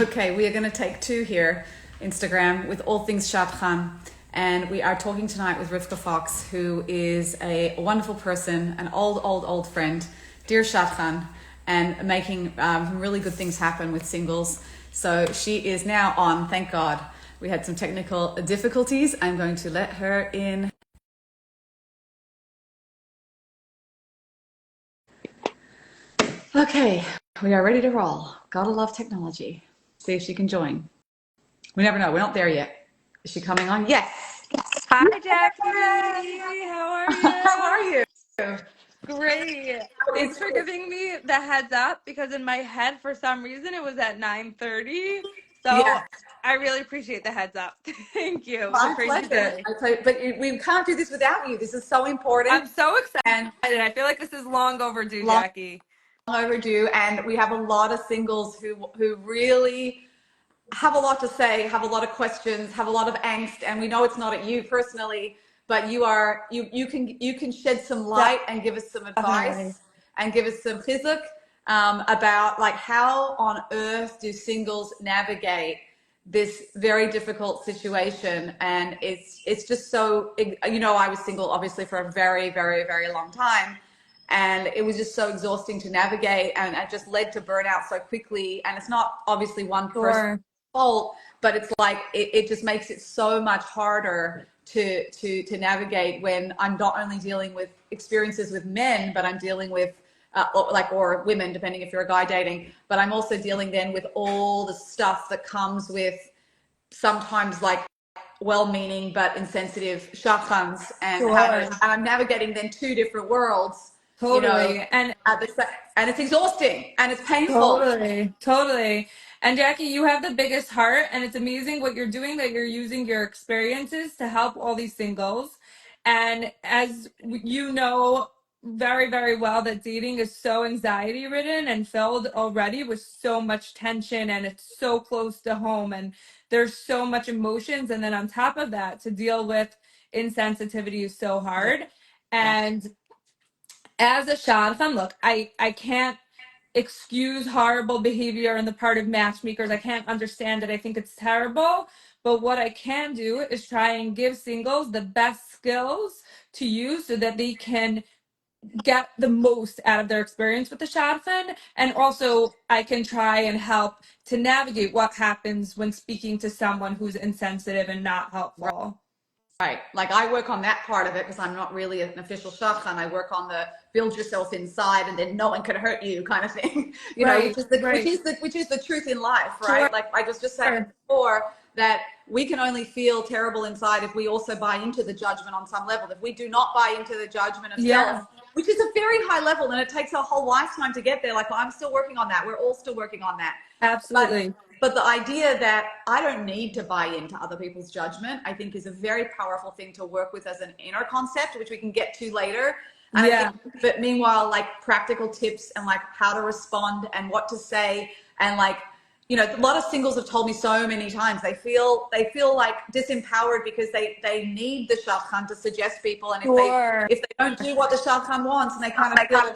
Okay, we are going to take two here, Instagram, with all things Shadchan. And we are talking tonight with Rivkah Fox, who is a wonderful person, an old friend, dear Shadchan, and making some really good things happen with singles. So she is now on, thank God. We had some technical difficulties. I'm going to let her in. Okay, we are ready to roll. Gotta love technology. See if she can join. We never know. We're not there yet. Is she coming on? Yes. Hi, Jackie. How are How are you? you? Great. Thanks for giving me the heads up because in my head, for some reason, it was at 9:30. So Yeah, I really appreciate the heads up. Thank you. It was a my crazy pleasure. day. But we can't do this without you. This is so important I'm so excited. and I feel like this is long overdue, long Jackie. overdue. And we have a lot of singles who really have a lot to say, have a lot of questions, have a lot of angst, and we know it's not at you personally, but you can shed some light and give us some Definitely. advice and give us some chizuk about like how on earth do singles navigate this very difficult situation. And it's just so, I was single obviously for a very long time, and it was just so exhausting to navigate, and it just led to burnout so quickly. And it's not obviously one person Sure. fault, but it's like it just makes it so much harder to navigate when I'm not only dealing with experiences with men, but I'm dealing with or women, depending if you're a guy dating. But I'm also dealing then with all the stuff that comes with sometimes like well-meaning but insensitive shadchans, and Sure. I'm navigating then two different worlds, you know, Totally. And at the and it's exhausting and it's painful. totally, totally. And Jackie, you have the biggest heart, and it's amazing what you're doing, that you're using your experiences to help all these singles. And as you know very well, that dating is so anxiety ridden and filled already with so much tension, and it's so close to home, and there's so much emotions. And then on top of that, to deal with insensitivity is so Yeah, hard. yeah, And as a shadchan, look, I can't excuse horrible behavior on the part of matchmakers. I can't understand it. I think it's terrible. But what I can do is try and give singles the best skills to use so that they can get the most out of their experience with the shadchan. And also, I can try and help to navigate what happens when speaking to someone who's insensitive and not helpful. right. Like I work on that part of it because I'm not really an official shadchan. I work on the build yourself inside and then no one can hurt you kind of thing. Right, Which is the right. truth in life, right? Sure. Like I was just saying before, that we can only feel terrible inside if we also buy into the judgment on some level. If we do not buy into the judgment of self, Yeah, which is a very high level, and it takes a whole lifetime to get there. Like I'm still working on that. We're all still working on that. But absolutely. the idea that I don't need to buy into other people's judgment, I think, is a very powerful thing to work with as an inner concept, which we can get to later. And I think, Yeah. but meanwhile, like practical tips and like how to respond and what to say, and like, a lot of singles have told me so many times they feel like disempowered because they need the shadchan to suggest people, and Sure. if they don't do what the shadchan wants, and they kind of feel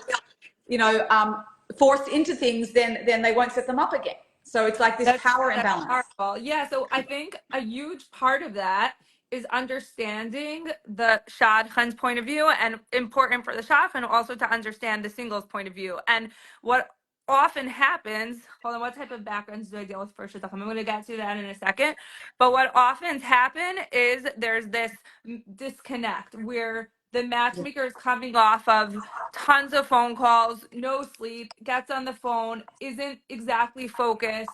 you know um, forced into things, then they won't set them up again. So it's like this power That's imbalance. powerful. Yeah, so I think a huge part of that is understanding the shadchan's point of view, and important for the shadchan also to understand the single's point of view. And what often happens, hold on, what type of backgrounds do I deal with for shadchan? I'm going to get to that in a second. But what often happen is there's this disconnect where the matchmaker is coming off of tons of phone calls, no sleep, gets on the phone, isn't exactly focused,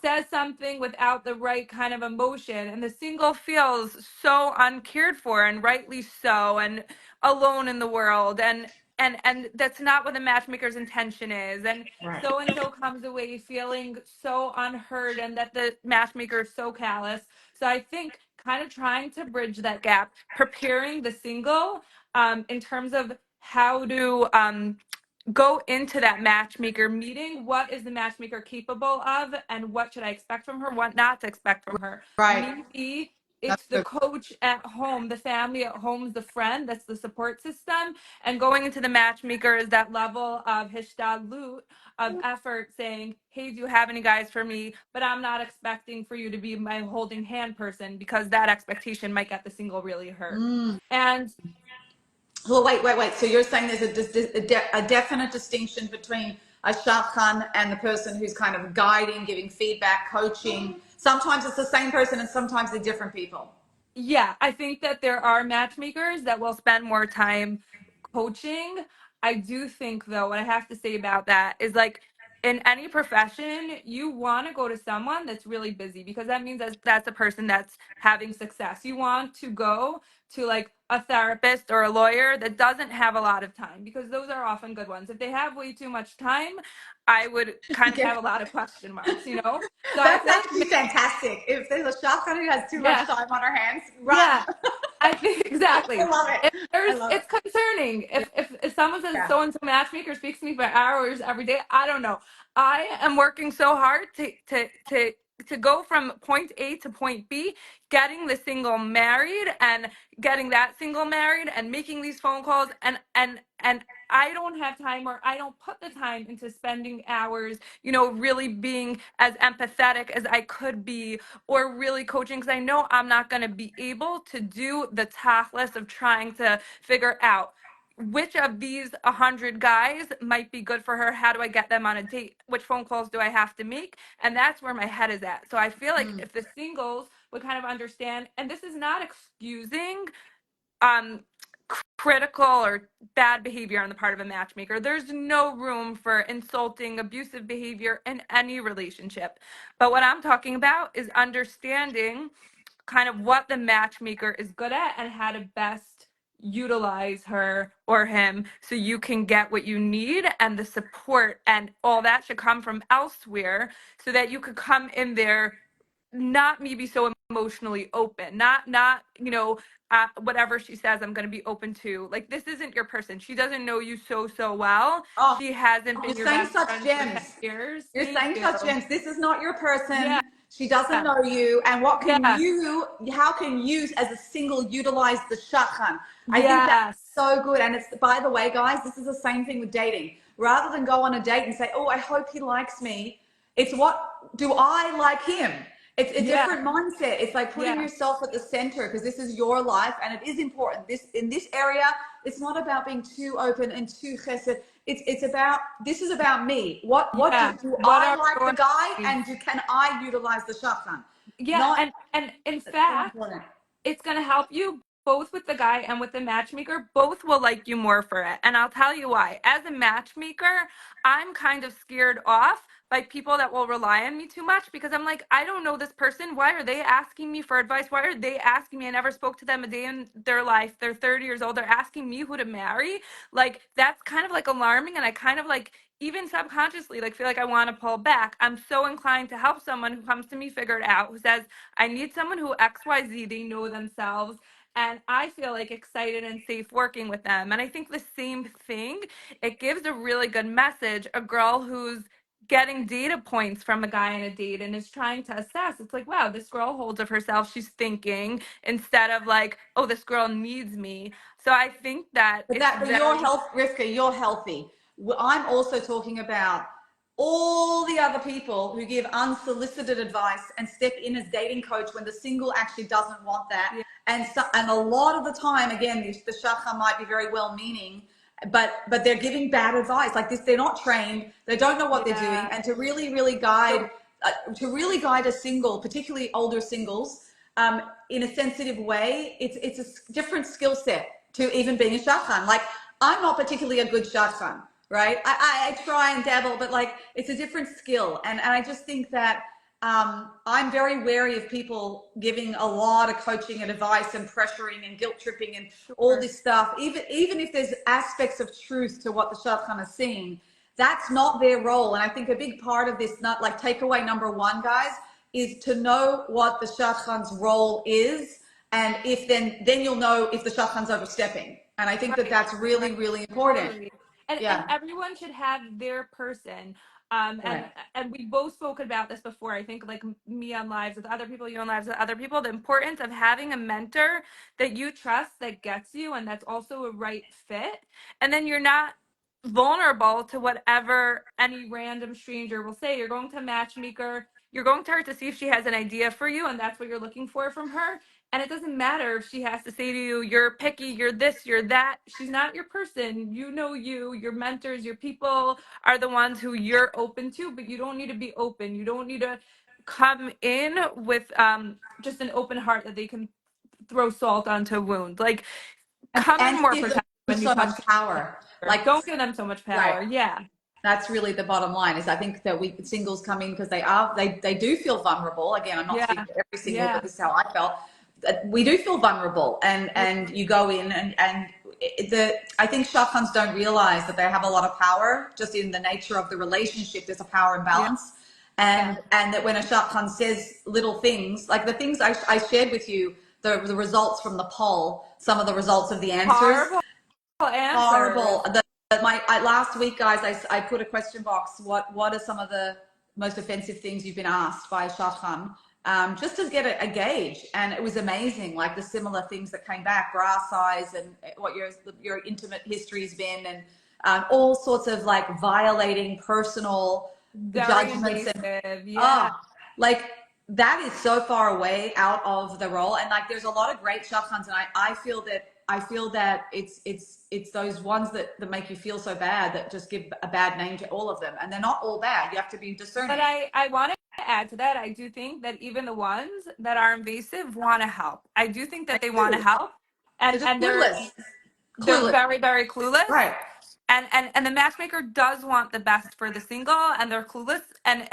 says something without the right kind of emotion, and the single feels so uncared for, and rightly so, and alone in the world. And that's not what the matchmaker's intention is. Right. And so comes away feeling so unheard, and that the matchmaker is so callous. So I think kind of trying to bridge that gap, preparing the single in terms of how to go into that matchmaker meeting. What is the matchmaker capable of, and what should I expect from her? What not to expect from her? Right. Maybe That's It's the good. coach at home, the family at home is the friend, that's the support system. And going into the matchmaker is that level of hishtadlut, of effort, saying, hey, do you have any guys for me? But I'm not expecting for you to be my holding hand person, because that expectation might get the single really hurt. Mm. And Well, wait. So you're saying there's a definite distinction between a shadchan and the person who's kind of guiding, giving feedback, coaching. Sometimes it's the same person and sometimes they're different people. yeah, I think that there are matchmakers that will spend more time coaching. I do think, though, what I have to say about that is, like, in any profession, you want to go to someone that's really busy, because that means that's a person that's having success. You want to go to, like, a therapist or a lawyer that doesn't have a lot of time, because those are often good ones. If they have way too much time, I would kind of Yeah. have a lot of question marks, you know? So I That's feel like, actually fantastic. If there's a shadchan who has too much yeah, time on her hands, run. yeah. I think I exactly. love it. If I there's, love it. it's concerning. If someone says Yeah. so and so matchmaker speaks to me for hours every day, I don't know. I am working so hard to go from point A to point B, getting the single married and getting that single married and making these phone calls, and I don't have time, or I don't put the time into spending hours, really being as empathetic as I could be, or really coaching, because I know I'm not going to be able to do the tachless of trying to figure out which of these 100 guys might be good for her. How do I get them on a date? Which phone calls do I have to make? And that's where my head is at. So I feel like Mm. if the singles would kind of understand, and this is not excusing um critical or bad behavior on the part of a matchmaker. There's no room for insulting, abusive behavior in any relationship. But what I'm talking about is understanding kind of what the matchmaker is good at and how to best utilize her or him so you can get what you need, and the support and all that should come from elsewhere, so that you could come in there not maybe so emotionally open, not whatever she says I'm going to be open to. Like, this isn't your person. She doesn't know you so well. Oh, She hasn't you're been your saying best such friend for 10 gems. years. You're Thank saying you. such gems. This is not your Yeah, person. She doesn't know you. And yeah, how can you as a single utilize the shadchan? I think that's yes, so good. And it's, by the way, guys, this is the same thing with dating. Rather than go on a date and say, oh, I hope he likes me, it's what do I like him? It's a yeah, different mindset. It's like putting yeah, yourself at the center, because this is your life and it is important. This in this area, it's not about being too open and too chesed. It's about, this is about me. What yeah. do What I are like the your guy, needs? and can I utilize the shadchan? Yeah, Not, and in it's so fact, important. it's going to help you both with the guy and with the matchmaker. Both will like you more for it. And I'll tell you why. As a matchmaker, I'm kind of scared off by people that will rely on me too much, because I'm like, I don't know this person. Why are they asking me for advice? Why are they asking me? I never spoke to them a day in their life. They're 30 years old. They're asking me who to marry. Like, that's kind of like alarming. And I kind of like, even subconsciously, like, feel like I want to pull back. I'm so inclined to help someone who comes to me figured out, who says, I need someone who XYZ, they know themselves, and I feel like excited and safe working with them. And I think the same thing, it gives a really good message. A girl who's getting data points from a guy on a date and is trying to assess, it's like, wow, this girl holds of herself. She's thinking, instead of like, oh, this girl needs me. So I think that it's But your very, health, Rivka, you're healthy. I'm also talking about all the other people who give unsolicited advice and step in as dating coach when the single actually doesn't want that. yeah, And a lot of the time, again, the shadchan might be very well meaning, but they're giving bad advice. Like this, they're not trained, they don't know what they're doing. yeah. And to really guide, So, a single, particularly older singles, in a sensitive way, it's a different skill set to even being a shadchan. Like, I'm not particularly a good shadchan, right? I try and dabble, but like, it's a different skill. And I just think that I'm very wary of people giving a lot of coaching and advice and pressuring and guilt tripping and all sure. this stuff. Even if there's aspects of truth to what the shadchan is seeing, that's not their role. And I think a big part of this, not like takeaway number one, guys, is to know what the shadchan's role is, and if then you'll know if the shadchan's overstepping. And I think that Right, that's right, really, really important. totally. And Yeah. everyone should have their person. And Right. we both spoke about this before. I think like me on lives with other people, you on lives with other people. The importance of having a mentor that you trust, that gets you, and that's also a right fit. And then you're not vulnerable to whatever any random stranger will say. You're going to matchmaker. You're going to her to see if she has an idea for you, and that's what you're looking for from her. And it doesn't matter if she has to say to you, you're picky, you're this, you're that. She's not your person. You know you, your mentors, your people are the ones who you're open to, but you don't need to be open. You don't need to come in with just an open heart that they can throw salt onto a wound. Like, come in And more give them protected when you so come much to power. her. Like, Don't give them so much right. power. Yeah. That's really the bottom line is I think that we singles come in because they do feel vulnerable. Again, I'm not speaking Yeah. for every single, but Yeah. this is how I felt. We do feel vulnerable, Yeah. and you go in and I think shadchans don't realize that they have a lot of power just in the nature of the relationship. There's a power Yeah. imbalance, Yeah. and that when a shadchan says little things like the things I shared with you, the results from the poll, some of the results of the answers, Horrible answers. horrible. Last week, guys, I put a question box. What are some of the most offensive things you've been asked by Shadchan? Just to get a gauge, and it was amazing. Like the similar things that came back, bra size, and what your intimate history's been, and all sorts of like violating personal Very judgments and invasive. Yeah. oh, like that is so far away out of the role. And like, there's a lot of great shadchans, and I feel that it's those ones that make you feel so bad that just give a bad name to all of them, and they're not all bad. You have to be But discerning. I want to add to that. I do think that even the ones that are invasive want to help. I do think They that they want to do. help, They're just and clueless. they're Clueless. very, very clueless. Right. And the matchmaker does want the best for the single, and they're clueless, and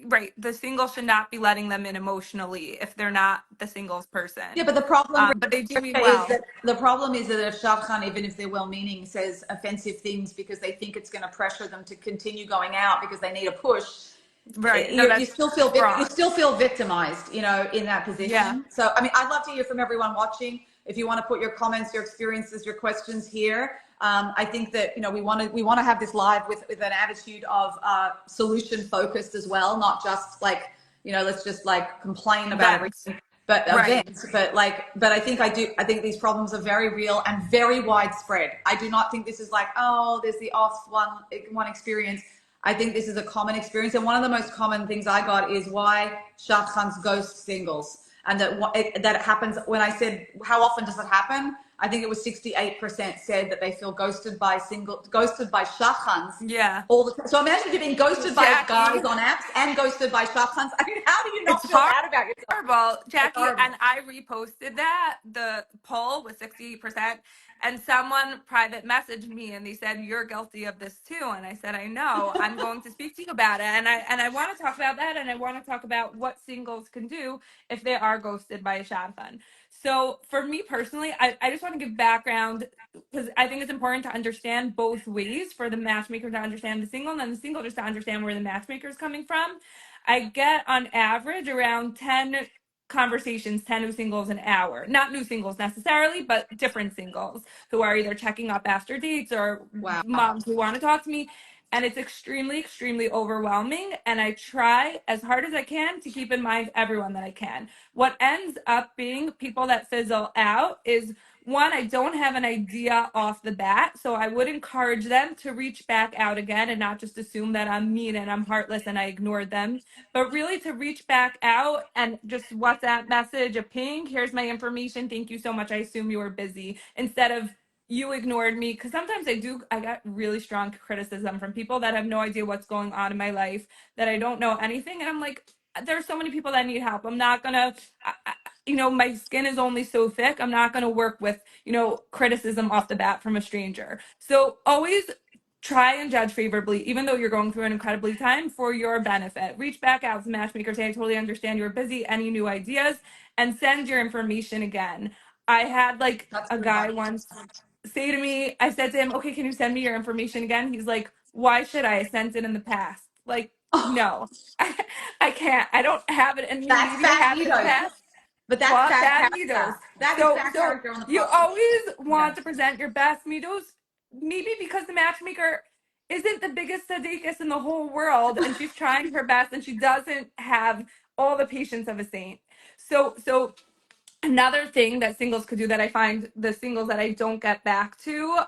right. The single should not be letting them in emotionally if they're not the singles Yeah, person. but the problem But they do mean is well. that if Shadchan, even if they're well-meaning, says offensive things because they think it's going to pressure them to continue going out because they need a push, Right. No, you that's still feel you wrong. still feel victimized, in that Yeah. position. So, I mean, I'd love to hear from everyone watching. If you want to put your comments, your experiences, your questions here, I think that we want to have this live with an attitude of solution focused as well, not just like let's just like complain about Vents. everything, but Right. events. But I think these problems are very real and very widespread. I do not think this is like, oh, there's the off one experience. I think this is a common experience. And one of the most common things I got is why shadchans ghost singles. And that it happens when I said, how often does it happen? I think it was 68% said that they feel ghosted by shadchans Yeah. all the time. So imagine you're being ghosted by Jackie, guys on apps and ghosted by shadchans. I mean, how do you it's not feel bad about yourself? horrible, It's Jackie. horrible. And I reposted that the poll with 60%, and someone private messaged me and they said you're guilty of this too. And I said I know. I'm going to speak to you about it, and I want to talk about that, and I want to talk about what singles can do if they are ghosted by a shadchan. So for me personally, I just want to give background because I think it's important to understand both ways for the matchmaker to understand the single and then the single just to understand where the matchmaker is coming from. I get on average around 10 conversations, 10 new singles an hour. Not new singles necessarily, but different singles who are either checking up after dates or Wow. moms who want to talk to me. And it's extremely, extremely overwhelming. And I try as hard as I can to keep in mind everyone that I can. What ends up being people that fizzle out is one, I don't have an idea off the bat. So I would encourage them to reach back out again and not just assume that I'm mean and I'm heartless and I ignored them, but really to reach back out and just WhatsApp message, a ping, here's my information. Thank you so much. I assume you were busy, instead of you ignored me. Because sometimes I got really strong criticism from people that have no idea what's going on in my life, that I don't know anything. And I'm like, there's so many people that need help. I'm not gonna, my skin is only so thick. I'm not gonna work with, criticism off the bat from a stranger. So always try and judge favorably, even though you're going through an incredibly time, for your benefit. Reach back out to matchmakers. Say, I totally understand you're busy. Any new ideas? And send your information again. I had like That's a good guy advice. once say to me, I said to him, okay, can you send me your information again? He's like, why should I? Sent it in the past. Like, Oh, no, I can't. I don't have it in me. that's Maybe I bad have it in the egos. past. But that's Well, bad bad character. midos. That is So bad so character on the you part. always Yeah. want to present your best midos, maybe because the matchmaker isn't the biggest sadiqus in the whole world, and she's trying her best, and she doesn't have all the patience of a saint. So another thing that singles could do, that I find the singles that I don't get back to,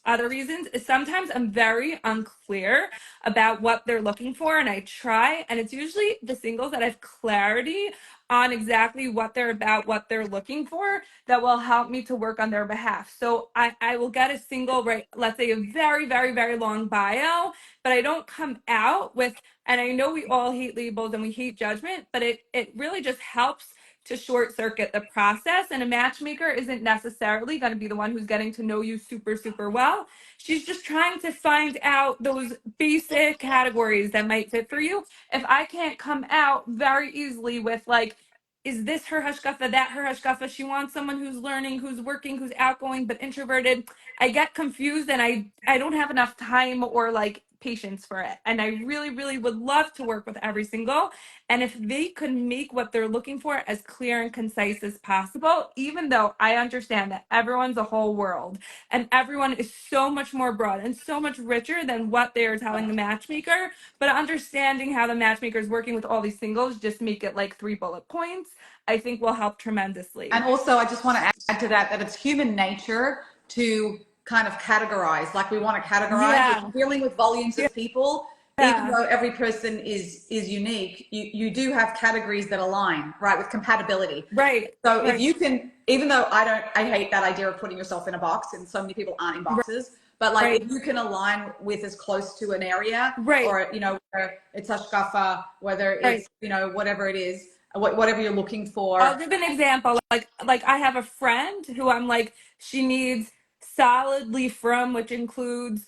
other reasons, is sometimes I'm very unclear about what they're looking for, and I try, and it's usually the singles that have clarity on exactly what they're about, what they're looking for, that will help me to work on their behalf. So I will get a single, right, let's say a very, very, very long bio, but I don't come out with, and I know we all hate labels and we hate judgment, but it really just helps to short circuit the process. And a matchmaker isn't necessarily going to be the one who's getting to know you super, super well. She's just trying to find out those basic categories that might fit for you. If I can't come out very easily with, like, is this her hashkafa, that her hashkafa? She wants someone who's learning, who's working, who's outgoing, but introverted. I get confused, and I don't have enough time or like patience for it. And I really, really would love to work with every single. And if they could make what they're looking for as clear and concise as possible, even though I understand that everyone's a whole world and everyone is so much more broad and so much richer than what they are telling the matchmaker, but understanding how the matchmaker is working with all these singles, just make it like 3 bullet points, I think will help tremendously. And also, I just want to add to that that it's human nature to kind of categorize. Like we want to categorize. If Yeah. you're dealing with volumes of people, even Yeah. though every person is unique, you do have categories that align, right, with compatibility. Right. So if Right. you can, even though I hate that idea of putting yourself in a box, and so many people aren't in Right. boxes, but like Right. if you can align with as close to an area, Right. or whether it's hashkafa, whether Right. it's whatever it is, whatever you're looking I'll for. give an example. Like I have a friend who I'm like, she needs solidly from, which includes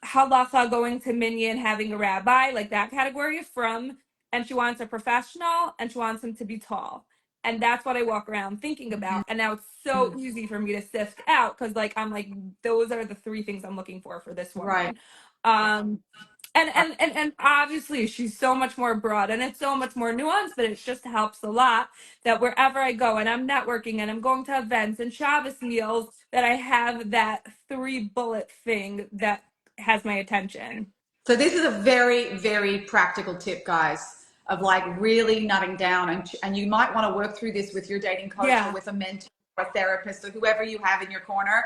halacha, going to minyan, having a rabbi, like that category of from, and she wants a professional, and she wants him to be tall. And that's what I walk around thinking about. And now it's so easy for me to sift out, because like I'm like, those are the three things I'm looking for this Right. woman. Um and obviously she's so much more broad and it's so much more nuanced, but it just helps a lot that wherever I go and I'm networking and I'm going to events and Shabbos meals, that I have that 3 bullet thing that has my attention. So this is a very, very practical tip, guys, of like really nutting down, and you might want to work through this with your dating coach or Yeah. with a mentor or a therapist or whoever you have in your corner.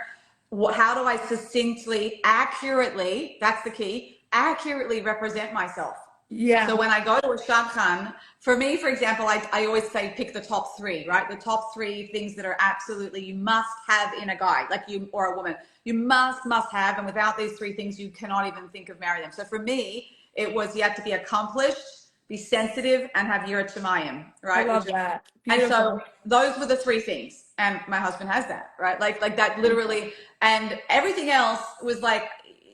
How do I succinctly, accurately, that's the key, accurately represent myself? So Yeah. when I go to a shadchan, for me, for example, I always say pick the top three, right? The top three things that are absolutely you must have in a guy, like you or a woman. You must have, and without these three things, you cannot even think of marrying them. So for me, it was you have to be accomplished, be sensitive, and have yirat shamayim, I right? love that. And so Beautiful. those were the three things, and my husband has that, right? Like that literally, and everything else was like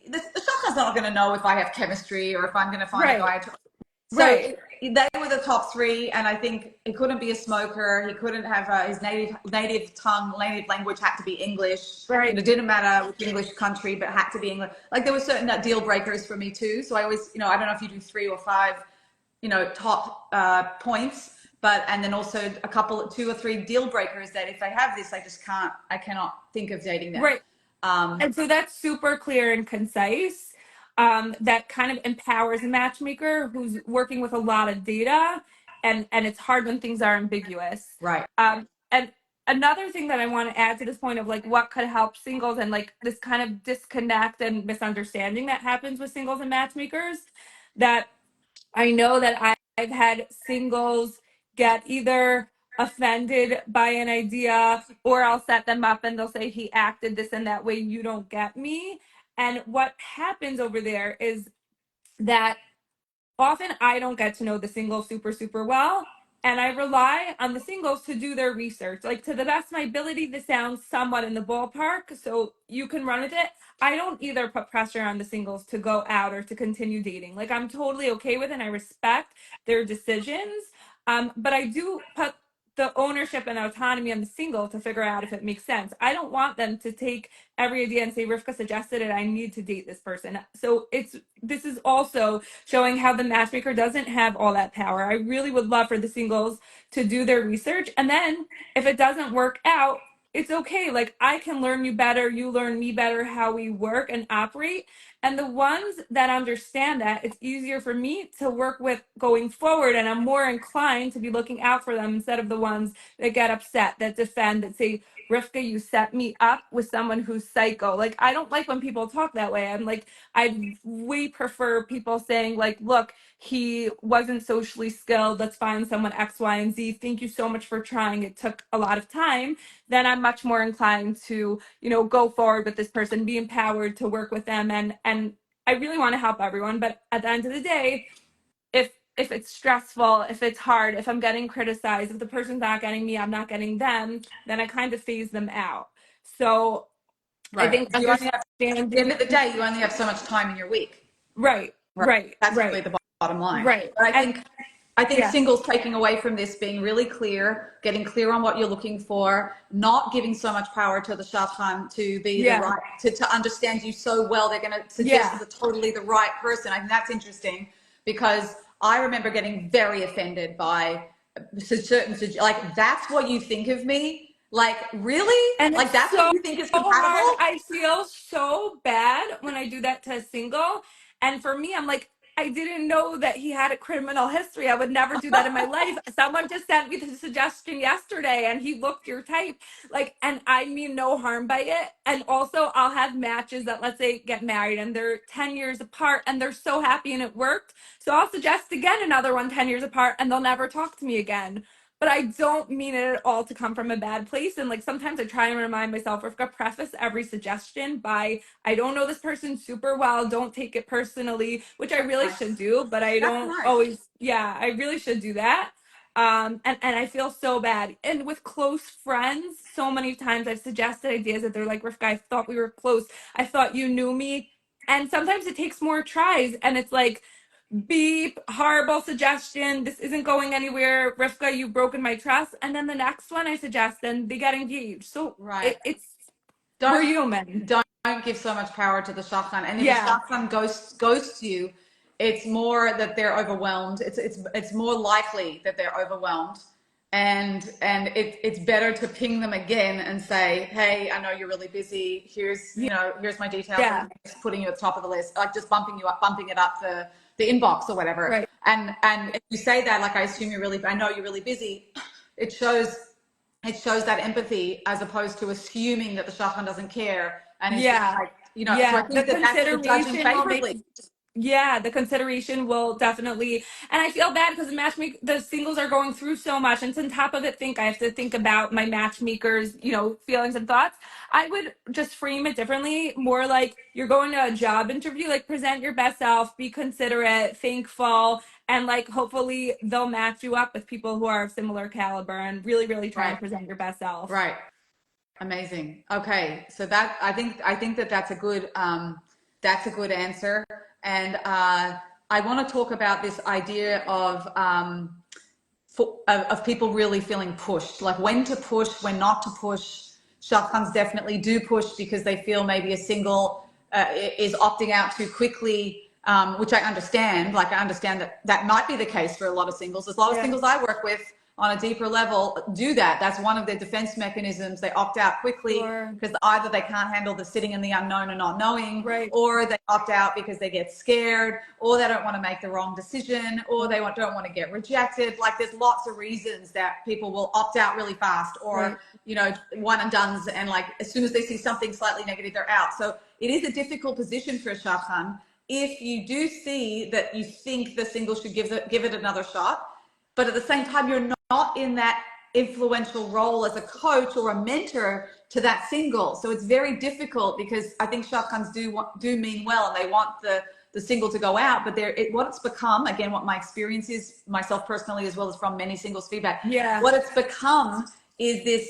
the shopper's not going to know if I have chemistry or if I'm going to find a Right. guy. So Right. they were the top three, and I think he couldn't be a smoker. He couldn't have his native tongue, native language had to be English. Right. It didn't matter which English country, but had to be English. Like there were certain deal breakers for me too. So I always, I don't know if you do 3 or 5, top points, but and then also a couple, 2 or 3 deal breakers that if they have this, I cannot think of dating them. Right. And so that's super clear and concise. That kind of empowers a matchmaker who's working with a lot of data, and it's hard when things are ambiguous. Right. And another thing that I want to add to this point of like what could help singles and like this kind of disconnect and misunderstanding that happens with singles and matchmakers, that I know that I've had singles get either offended by an idea, or I'll set them up and they'll say, he acted this and that way, you don't get me. And what happens over there is that often I don't get to know the single super, super well. And I rely on the singles to do their research. Like, to the best of my ability, this sounds somewhat in the ballpark, so you can run with it. I don't either put pressure on the singles to go out or to continue dating. Like, I'm totally okay with it and I respect their decisions. But I do put the ownership and autonomy on the single to figure out if it makes sense. I don't want them to take every idea and say, Rivkah suggested it, I need to date this person. So this is also showing how the matchmaker doesn't have all that power. I really would love for the singles to do their research. And then if it doesn't work out, it's okay. Like, I can learn you better, you learn me better, how we work and operate. And the ones that understand that, it's easier for me to work with going forward. And I'm more inclined to be looking out for them instead of the ones that get upset, that defend, that say, Rivkah, you set me up with someone who's psycho. Like, I don't like when people talk that way. I'm like, I way prefer people saying, like, look, he wasn't socially skilled. Let's find someone X, Y, and Z. Thank you so much for trying. It took a lot of time. Then I'm much more inclined to, go forward with this person, be empowered to work with them. And I really want to help everyone. But at the end of the day, if it's stressful, if it's hard, if I'm getting criticized, if the person's not getting me, I'm not getting them, then I kind of phase them out. So I Right. think You only have, at the end understanding, of the day, you only have so much time in your week. right, Right. right, That's right, really the bottom line. right. But And I think yeah, singles taking away from this being really clear, getting clear on what you're looking for, not giving so much power to the shadchan to be the yeah, right, to understand you so well, they're going to suggest yeah. the totally the right person. I think that's interesting because I remember getting very offended by certain, like, that's what you think of me? Like, really? And Like, it's that's what so you think is hard. compatible? I feel so bad when I do that to a single. And for me, I'm like, I didn't know that he had a criminal history. I would never do that in my life. Someone just sent me the suggestion yesterday and he looked your type. Like, and I mean no harm by it. And also, I'll have matches that, let's say, get married and they're 10 years apart and they're so happy and it worked. So I'll suggest again another one 10 years apart and they'll never talk to me again, but I don't mean it at all to come from a bad place. And like sometimes I try and remind myself, I've got preface every suggestion by, I don't know this person super well, don't take it personally, which I really should Nice. do, but I That's don't nice. always, yeah, I really should do that. And I feel so bad. And with close friends, so many times I've suggested ideas that they're like, Rivkah, I thought we were close. I thought you knew me. And sometimes it takes more tries. And it's like, beep, horrible suggestion. This isn't going anywhere. Rivkah, you've broken my trust. And then the next one I suggest, and they get engaged. So Right. we're don't human. don't give so much power to the shadchan. And if a Yeah. shadchan ghosts you, it's more that they're overwhelmed. It's more likely that they're overwhelmed, and it's better to ping them again and say, hey, I know you're really busy. Here's my details, and Yeah. just putting you at the top of the list, like just bumping it up the inbox or whatever. Right. And if you say that, like, I know you're really busy, it shows that empathy as opposed to assuming that the shadchan doesn't care and is just Yeah. like, so I Yeah. The think that that's to judge him consideration will make, favorably. yeah, the consideration will definitely, and I feel bad because the singles are going through so much, and to on top of it, I have to think about my matchmakers, feelings and thoughts. I would just frame it differently, more like you're going to a job interview, like present your best self, be considerate, thankful, and like hopefully they'll match you up with people who are of similar caliber, and really, really try Right, and present your best self. right. Amazing. Okay, so that I think that that's a good answer, and I want to talk about this idea of people really feeling pushed, like when to push, when not to push. Shadchans definitely do push because they feel maybe a single is opting out too quickly, which I understand. Like, I understand that that might be the case for a lot of singles. There's a lot of Yeah. singles I work with on a deeper level do that. That's one of their defense mechanisms. They opt out quickly Sure. because either they can't handle the sitting in the unknown and not knowing, Right. or they opt out because they get scared, or they don't want to make the wrong decision, or they don't want to get rejected. Like, there's lots of reasons that people will opt out really fast, or Right. one and done's, and like as soon as they see something slightly negative, they're out. So it is a difficult position for a shadchan. If you do see that you think the single should give it another shot, but at the same time you're not in that influential role as a coach or a mentor to that single, so it's very difficult because I think shadchans do mean well and they want the single to go out, but what it's become, again, what my experience is myself personally, as well as from many singles feedback, Yeah. what it's become is this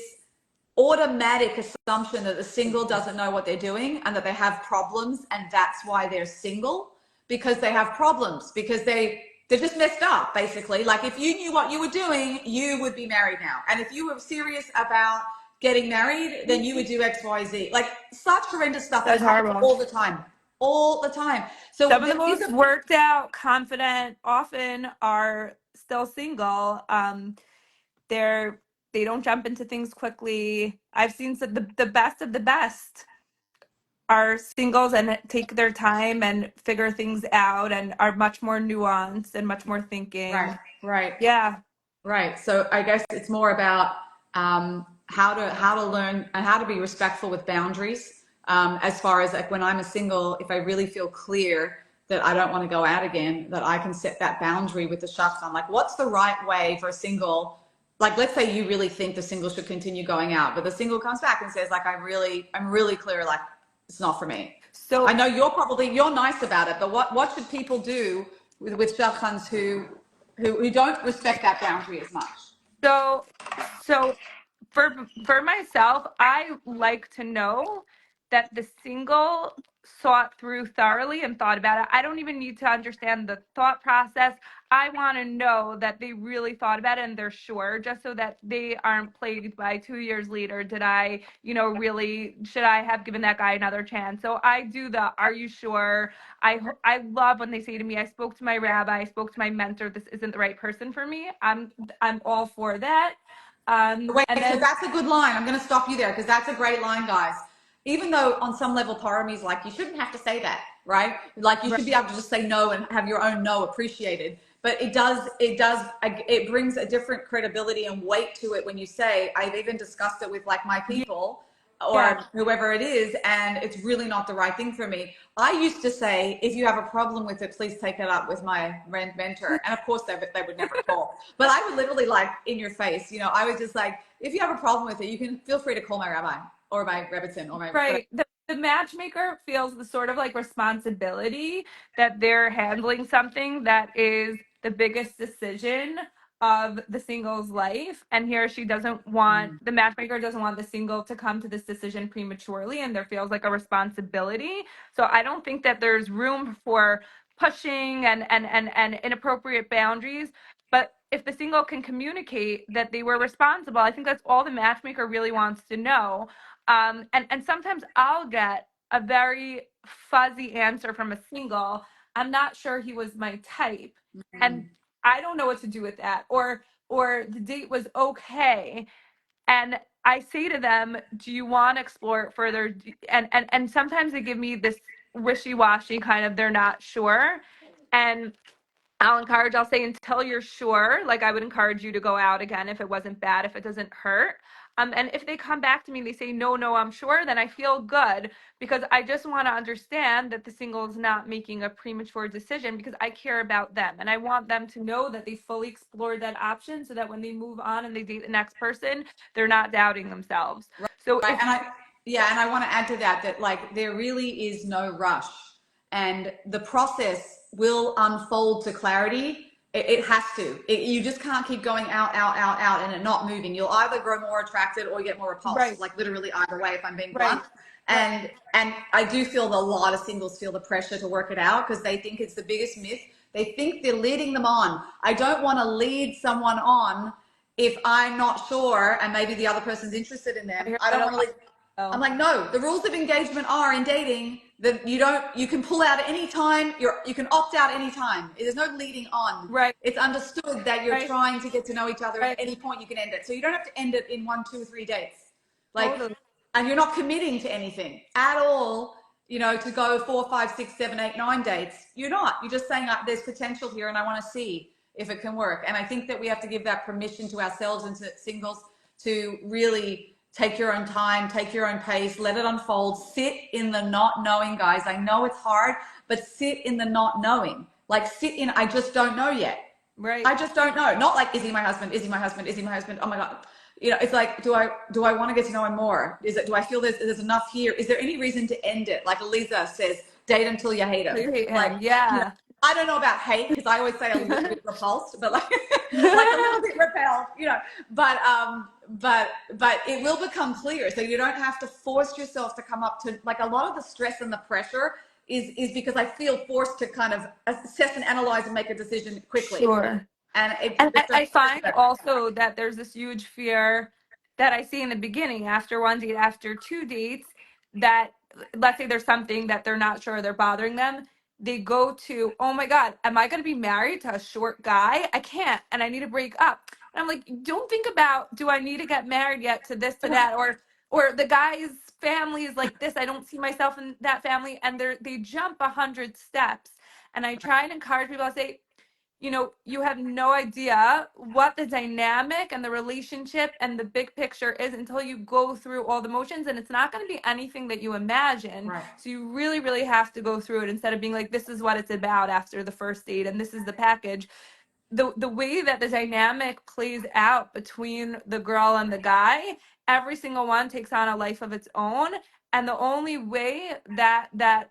automatic assumption that the single doesn't know what they're doing and that they have problems, and that's why they're single, because they have problems, because they're just messed up, basically. Like, if you knew what you were doing, you would be married now, and if you were serious about getting married, then you would do XYZ. Like, such horrendous stuff, and it That's happens horrible. all the time. So Some of the these most are worked out, confident, often are still single. They're they don't jump into things quickly. I've seen the best of the best. are singles and take their time and figure things out and are much more nuanced and much more Right, thinking. right. Yeah. Right. So I guess it's more about how to learn and how to be respectful with boundaries. As far as like when I'm a single, if I really feel clear that I don't want to go out again, that I can set that boundary with the shadchan. Like, what's the right way for a single? Like, let's say you really think the single should continue going out, but the single comes back and says, like, I'm really clear, like, it's not for me. I So know you're nice about it, but what should people do with shadchans who don't respect that boundary as much? So, so for myself, I like to know that the single sought through thoroughly and thought about it. I don't even need to understand the thought process. I want to know that they really thought about it and they're sure, just so that they aren't plagued by 2 years later. Did I, really, should I have given that guy another chance? So I do the, are you sure? I love when they say to me, I spoke to my rabbi, I spoke to my mentor, this isn't the right person for me. I'm all for that. Wait, And so then that's a good line. I'm going to stop you there because that's a great line, guys. Even though on some level, part of me is like, you shouldn't have to say that, right? Like you right, should be able to just say no and have your own no appreciated. But it brings a different credibility and weight to it when you say, I've even discussed it with like my people yeah, or whoever it is, and it's really not the right thing for me. I used to say, if you have a problem with it, please take it up with my mentor. And of course, they would never call. But I would literally like in your face, I was just like, if you have a problem with it, you can feel free to call my rabbi or my rebbitzin or my whatever. right. The matchmaker feels the sort of like responsibility that they're handling something that is the biggest decision of the single's life. And here she doesn't want, the matchmaker doesn't want the single to come to this decision prematurely, and there feels like a responsibility. So I don't think that there's room for pushing and inappropriate boundaries. But if the single can communicate that they were responsible, I think that's all the matchmaker really wants to know. And sometimes I'll get a very fuzzy answer from a single. I'm not sure he was my type, and I don't know what to do with that. Or the date was okay, and I say to them, "Do you want to explore it further?" And sometimes they give me this wishy-washy kind of, they're not sure, and I'll say until you're sure, like I would encourage you to go out again if it wasn't bad, if it doesn't hurt. And if they come back to me and they say, no, no, I'm sure, then I feel good because I just want to understand that the single is not making a premature decision because I care about them. And I want them to know that they fully explored that option so that when they move on and they date the next person, they're not doubting themselves. So Right. if you, And I want to add to that, that like there really is no rush and the process will unfold to clarity. It has to. You just can't keep going out and it not moving. You'll either grow more attracted or you get more repulsed, right, like literally either way, if I'm being blunt. right, right, And I do feel that a lot of singles feel the pressure to work it out because they think it's the biggest myth. They think they're leading them on. I don't want to lead someone on if I'm not sure and maybe the other person's interested in I them. hear I that don't a want to lot. lead. I'm So, like, no, the rules of engagement are in dating that you can pull out at any time. You can opt out any time. There's no leading on. right, It's understood that you're right, trying to get to know each other and at right, any point you can end it. So you don't have to end it in 1, 2, 3 dates. Like, totally. and you're not committing to anything at all, to go 4, 5, 6, 7, 8, 9 dates. You're not. You're just saying there's potential here and I want to see if it can work. And I think that we have to give that permission to ourselves and to singles to really take your own time, take your own pace, let it unfold, sit in the not knowing, guys. I know it's hard, but sit in the not knowing. Like sit in, I just don't know yet. Right. I just don't know. Not like, is he my husband? Is he my husband? Is he my husband? Oh my God. It's like, do I want to get to know him more? Do I feel there's enough here? Is there any reason to end it? Like Eliza says, date until you hate him. You hate Like, him. you know, Yeah. I don't know about hate because I always say a little bit repulsed, but like like a little bit repelled, but it will become clear. So you don't have to force yourself to come up to like a lot of the stress and the pressure is because I feel forced to kind of assess and analyze and make a decision quickly. Sure. And it And just I doesn't work find that way. also that there's this huge fear that I see in the beginning after one date, after two dates, that let's say there's something that they're not sure they're bothering them. They go to, oh my God, am I going to be married to a short guy? I can't, and I need to break up. And I'm like, don't think about, do I need to get married yet to this, to that? or the guy's family is like this, I don't see myself in that family, and they jump 100 steps. And I try and encourage people to say, you have no idea what the dynamic and the relationship and the big picture is until you go through all the motions, and it's not going to be anything that you imagine. Right. So you really, really have to go through it instead of being like, this is what it's about after the first date and this is the package. The way that the dynamic plays out between the girl and the guy, every single one takes on a life of its own. And the only way that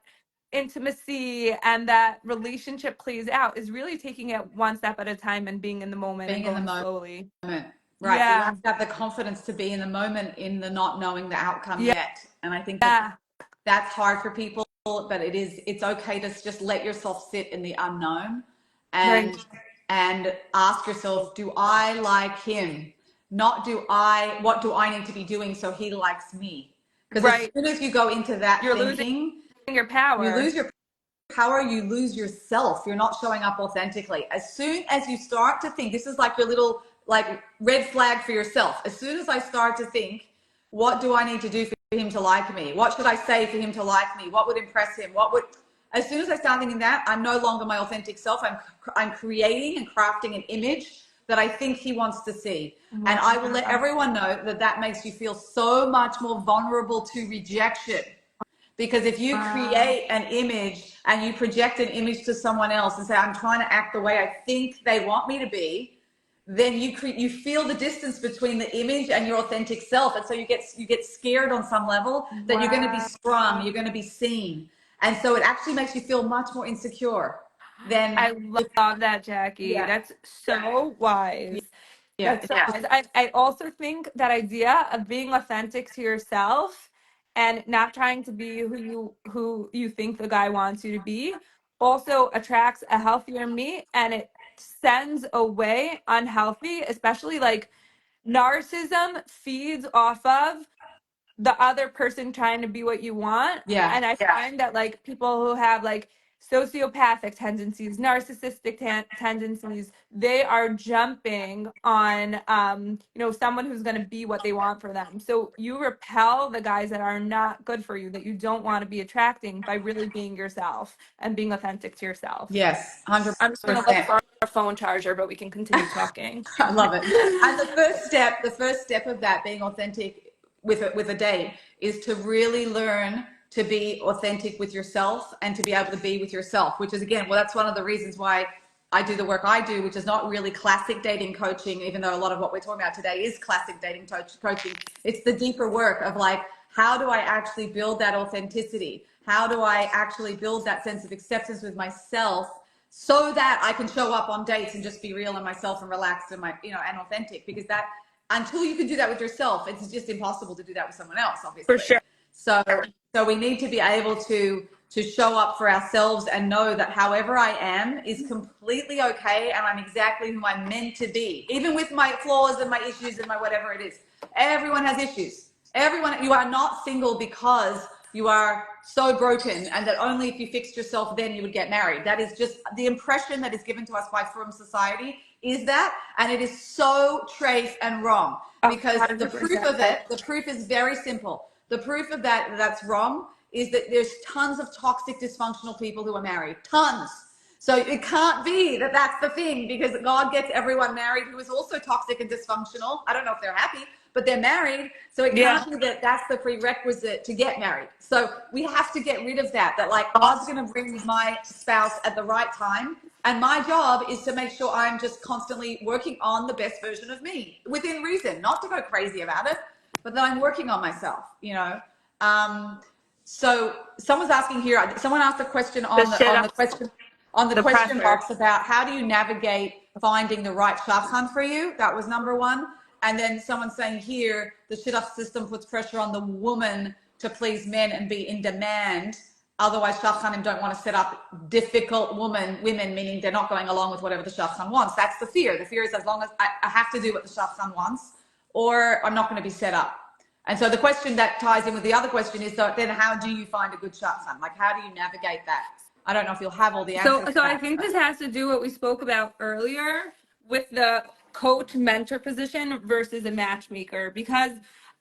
intimacy and that relationship plays out is really taking it one step at a time and being in the moment Being and in the going slowly. moment. Right. So you Yeah. have to have the confidence to be in the moment in the not knowing the outcome Yeah. yet. And I think that Yeah. that's hard for people, but it's okay to just let yourself sit in the unknown Right. and ask yourself, do I like him? Not what do I need to be doing so he likes me? Because as Right. soon as you go into that You're losing thinking, your you power. lose your power, you lose yourself. You're not showing up authentically. As soon as you start to think, this is like your little like red flag for yourself. As soon as I start to think, what do I need to do for him to like me? What should I say for him to like me? What would impress him? As soon as I start thinking that, I'm no longer my authentic self. I'm creating and crafting an image that I think he wants to see. And I will let everyone know that makes you feel so much more vulnerable to rejection. Because if you create an image and you project an image to someone else and say, I'm trying to act the way I think they want me to be, then you feel the distance between the image and your authentic self. And so you get scared on some level that you're going to be sprung, you're going to be seen. And so it actually makes you feel much more insecure than I love that, Jackie. yeah, That's so wise. yeah, That's so wise. I also think that idea of being authentic to yourself and not trying to be who you think the guy wants you to be also attracts a healthier me, and it sends away unhealthy, especially like narcissism feeds off of the other person trying to be what you want. yeah. And I find that like people who have like sociopathic tendencies, narcissistic tendencies, they are jumping on someone who's going to be what they want for them. So you repel the guys that are not good for you, that you don't want to be attracting, by really being yourself and being authentic to yourself. Yes, I'm just going to look 100%. for a phone charger, but we can continue talking. I love it. And the first step of that being authentic with a date is to really learn to be authentic with yourself and to be able to be with yourself, which is again, well, that's one of the reasons why I do the work I do, which is not really classic dating coaching, even though a lot of what we're talking about today is classic dating coaching. It's the deeper work of like, how do I actually build that authenticity? How do I actually build that sense of acceptance with myself so that I can show up on dates and just be real and myself and relaxed and and authentic? Because that, until you can do that with yourself, it's just impossible to do that with someone else, obviously. For sure. So we need to be able to show up for ourselves and know that however I am is completely okay, and I'm exactly who I'm meant to be, even with my flaws and my issues and my whatever it is. Everyone has issues. You are not single because you are so broken and that only if you fixed yourself then you would get married. That is just the impression that is given to us by from society, is that, and it is so trace and wrong, because the proof of it, the proof is very simple. The proof of that's wrong is that there's tons of toxic, dysfunctional people who are married. Tons. So it can't be that that's the thing, because God gets everyone married who is also toxic and dysfunctional. I don't know if they're happy, but they're married. So it can't be that that's the prerequisite to get married. So we have to get rid of that like God's going to bring my spouse at the right time. And my job is to make sure I'm just constantly working on the best version of me within reason, not to go crazy about it, but that I'm working on myself. So someone's asking here, someone asked a question on the question box about how do you navigate finding the right shadchan for you. That was number one. And then someone's saying here, the shidduch system puts pressure on the woman to please men and be in demand. Otherwise, shadchanim don't want to set up difficult women, meaning they're not going along with whatever the shadchan wants. That's the fear. The fear is, as long as I have to do what the shadchan wants, or I'm not going to be set up. And so the question that ties in with the other question is, so then how do you find a good shadchan? Like, how do you navigate that? I don't know if you'll have all the answers. So I think this has to do what we spoke about earlier with the coach mentor position versus a matchmaker, because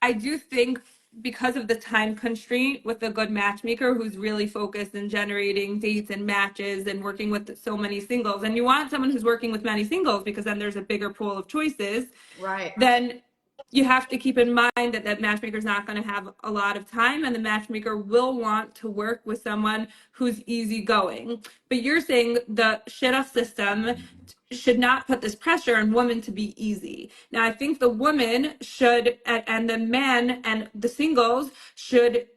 I do think because of the time constraint with a good matchmaker who's really focused in generating dates and matches and working with so many singles. And you want someone who's working with many singles because then there's a bigger pool of choices. Right. Then you have to keep in mind that that matchmaker is not going to have a lot of time, and the matchmaker will want to work with someone who's easygoing. But you're saying the shidduch system should not put this pressure on women to be easy. Now, I think the woman should, and the men and the singles should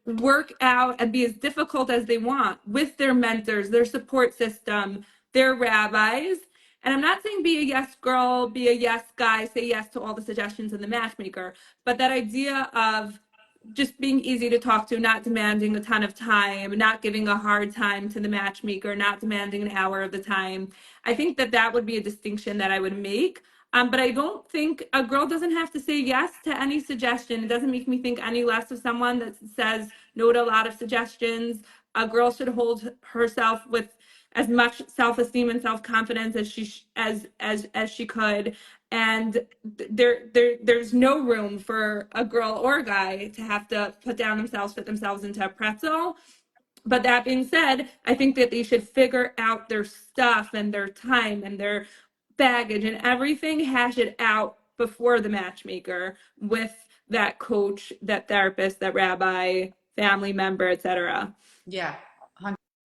work out and be as difficult as they want with their mentors, their support system, their rabbis. And I'm not saying be a yes girl, be a yes guy, say yes to all the suggestions in the matchmaker, but that idea of just being easy to talk to, not demanding a ton of time, not giving a hard time to the matchmaker, not demanding an hour of the time. I think that that would be a distinction that I would make. But I don't think a girl doesn't have to say yes to any suggestion. It doesn't make me think any less of someone that says no to a lot of suggestions. A girl should hold herself with as much self-esteem and self-confidence as she could, and there's no room for a girl or a guy to have to put down themselves, fit themselves into a pretzel. But that being said, I think that they should figure out their stuff and their time and their baggage and everything, hash it out before the matchmaker with that coach, that therapist, that rabbi, family member, etc. Yeah,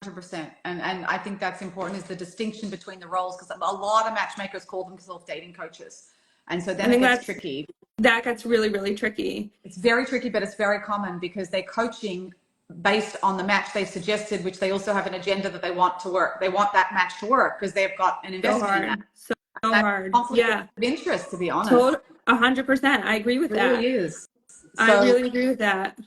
100%. And I think that's important, is the distinction between the roles, because a lot of matchmakers call themselves dating coaches. And so I then it think gets tricky. that gets really, really tricky. It's very tricky, but it's very common because they're coaching based on the match they've suggested, which they also have an agenda that they want to work. They want that match to work because they've got an So investment in that. hard. So That's hard. conflict Yeah. of interest, to be honest. Total 100%. I agree with It that. really is. I So, really agree with that.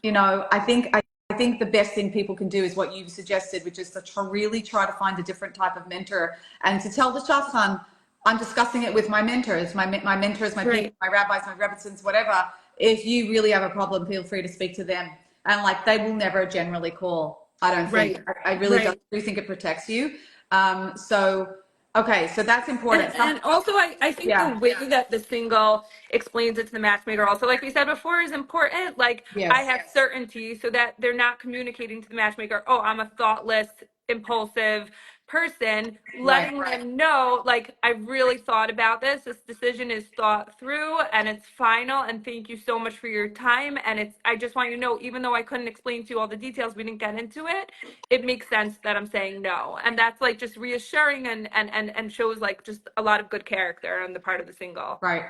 I think the best thing people can do is what you've suggested, which is to really try to find a different type of mentor and to tell the shadchan, I'm discussing it with my mentors, my mentors, my people, Right. my rabbis, my rebbitzins, whatever. If you really have a problem, feel free to speak to them. And like, they will never generally call. I don't think. Right. I really Right. do think it protects you. Okay, so that's important. And also, I think the Yeah. way that the single explains it to the matchmaker, also, like we said before, is important. Like, I Yes. have certainty so that they're not communicating to the matchmaker, oh, I'm a thoughtless, impulsive person, Right. letting them know, like, I really thought about this. This decision is thought through and it's final. And thank you so much for your time. And I just want you to know, even though I couldn't explain to you all the details, we didn't get into it, it makes sense that I'm saying no. And that's like just reassuring and shows like just a lot of good character on the part of the single. Right.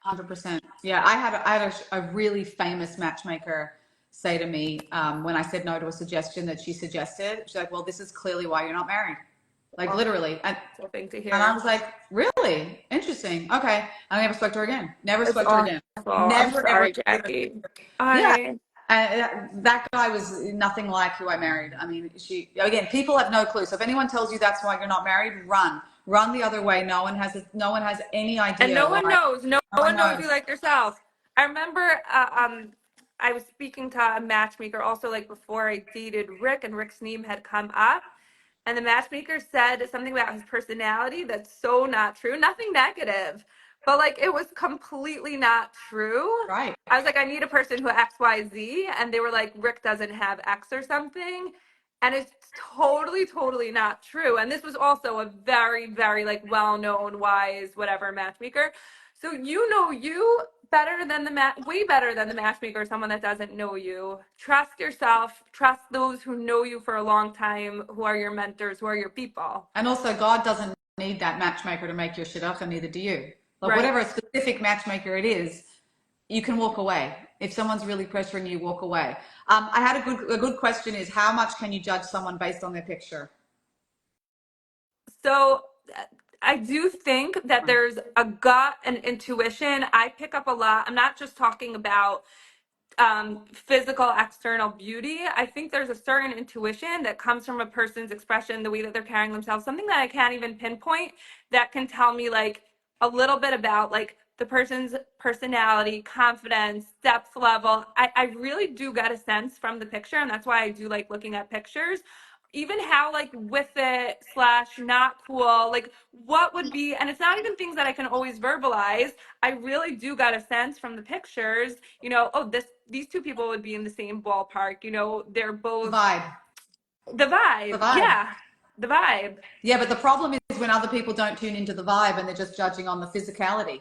100%. Yeah, I had a really famous matchmaker say to me, when I said no to a suggestion that she suggested. She's like, "Well, this is clearly why you're not married." Like, Oh, literally. something to And I hear. was like, "Really? Interesting. Okay." I never spoke to her again. Never It's spoke to her again. awful. I'm Never ever. sorry, Jackie. Yeah. I That guy was nothing like who I married. I mean, again, people have no clue. So if anyone tells you that's why you're not married, run the other way. No one has any And idea no one why. knows. No No one one knows you knows. like yourself. I remember I was speaking to a matchmaker also like before I dated Rick, and Rick's name had come up. And the matchmaker said something about his personality that's so not true. Nothing negative, but like it was completely not true. Right. I was like, I need a person who XYZ. And they were like, Rick doesn't have X or something. And it's totally, totally not true. And this was also a very, very like well-known, wise, whatever matchmaker. So you know you better than way better than the matchmaker, someone that doesn't know you. Trust yourself. Trust those who know you for a long time, who are your mentors, who are your people. And also, God doesn't need that matchmaker to make your shidduch, and neither do you. Like, Right. whatever specific matchmaker it is, you can walk away. If someone's really pressuring you, walk away. I had a good question is, how much can you judge someone based on their picture? So I do think that there's a gut and intuition. I pick up a lot. I'm not just talking about physical external beauty. I think there's a certain intuition that comes from a person's expression, the way that they're carrying themselves, something that I can't even pinpoint, that can tell me like a little bit about like the person's personality, confidence, depth level. I really do get a sense from the picture, and that's why I do like looking at pictures. even how like with it slash not cool, like what would be, and it's not even things that I can always verbalize. I really do got a sense from the pictures, you know, oh, these two people would be in the same ballpark, you know, they're The both vibe. the The vibe. vibe. Yeah, the vibe. Yeah, but the problem is when other people don't tune into the vibe and they're just judging on the physicality,